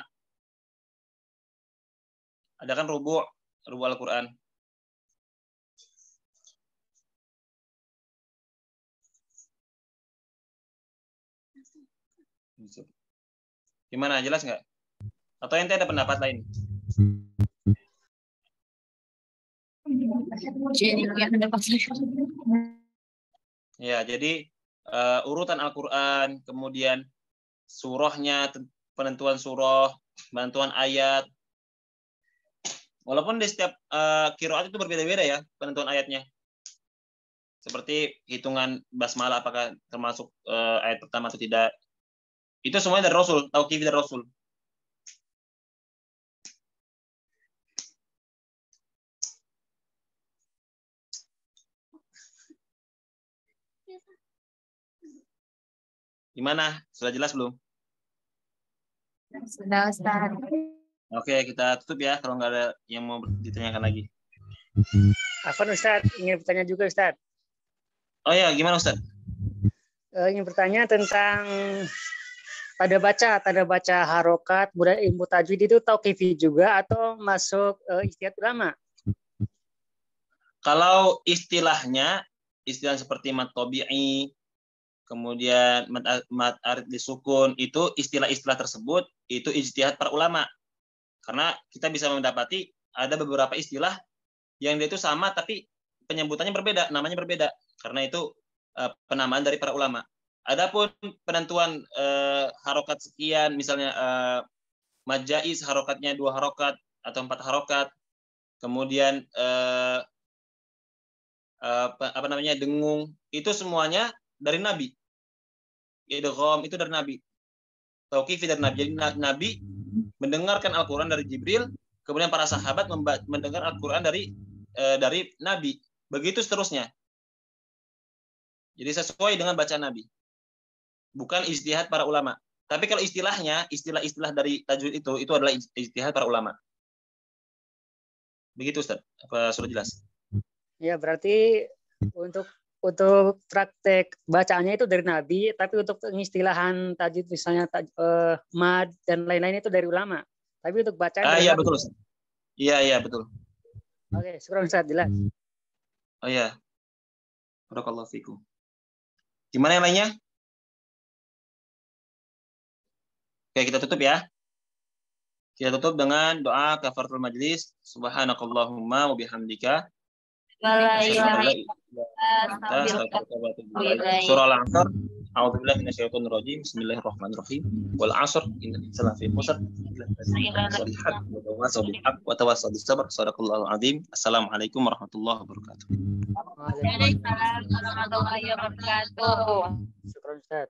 Ada kan rubu' Al-Quran. Gimana, jelas nggak? Atau ente ada pendapat lain? Ya, jadi urutan Al-Quran, kemudian surahnya, penentuan surah, bantuan ayat. Walaupun di setiap qiraat itu berbeda-beda ya penentuan ayatnya. Seperti hitungan basmalah apakah termasuk ayat pertama atau tidak. Itu semuanya dari Rasul, tauqif dari Rasul. Gimana? Sudah jelas belum? Sudah, Ustaz. Oke, kita tutup ya kalau nggak ada yang mau ditanyakan lagi. Afwan Ustaz, ingin bertanya juga Ustaz. Oh ya, gimana Ustaz? Ingin bertanya tentang tanda baca harokat, kemudian ilmu tajwid itu tauqifi juga atau masuk ijtihad ulama? Kalau istilah seperti mad tabi'i, kemudian mad arid disukun, itu istilah-istilah tersebut itu ijtihad para ulama. Karena kita bisa mendapati ada beberapa istilah yang dia itu sama tapi penyebutannya berbeda, namanya berbeda. Karena itu penamaan dari para ulama. Adapun penentuan harokat sekian, misalnya mad jaiz harokatnya 2 harokat atau 4 harokat, kemudian dengung, itu semuanya dari Nabi. Idgham itu dari Nabi. Tauqifi dari Nabi. Jadi Nabi mendengarkan Al-Quran dari Jibril, kemudian para sahabat mendengar Al-Quran dari Nabi. Begitu seterusnya. Jadi sesuai dengan bacaan Nabi. Bukan ijtihad para ulama. Tapi kalau istilah-istilah dari tajwid itu adalah ijtihad para ulama. Begitu Ustaz. Apa sudah jelas? Ya, berarti untuk praktek bacaannya itu dari Nabi, tapi untuk pengistilahan tajwid misalnya mad dan lain-lain itu dari ulama. Tapi untuk bacaan dari iya Nabi. Betul. Iya betul. Oke, syukur Ustaz, jelas. Oh iya. Barakallahu fikum. Gimana yang lainnya? Oke, kita tutup ya. Kita tutup dengan doa kafaratul majlis. Subhanakallahumma wa bihamdika. Surah Al-Asr. A'udzubillahi minasyaitonir rajim. Bismillahirrahmanirrahim. Wal 'asr innal insana lafi khusr. Wa tawassaw bis sabr. Shadaqallahul 'azim. Assalamualaikum warahmatullahi wabarakatuh. Waalaikumsalam warahmatullahi wabarakatuh. Syukur Ustaz.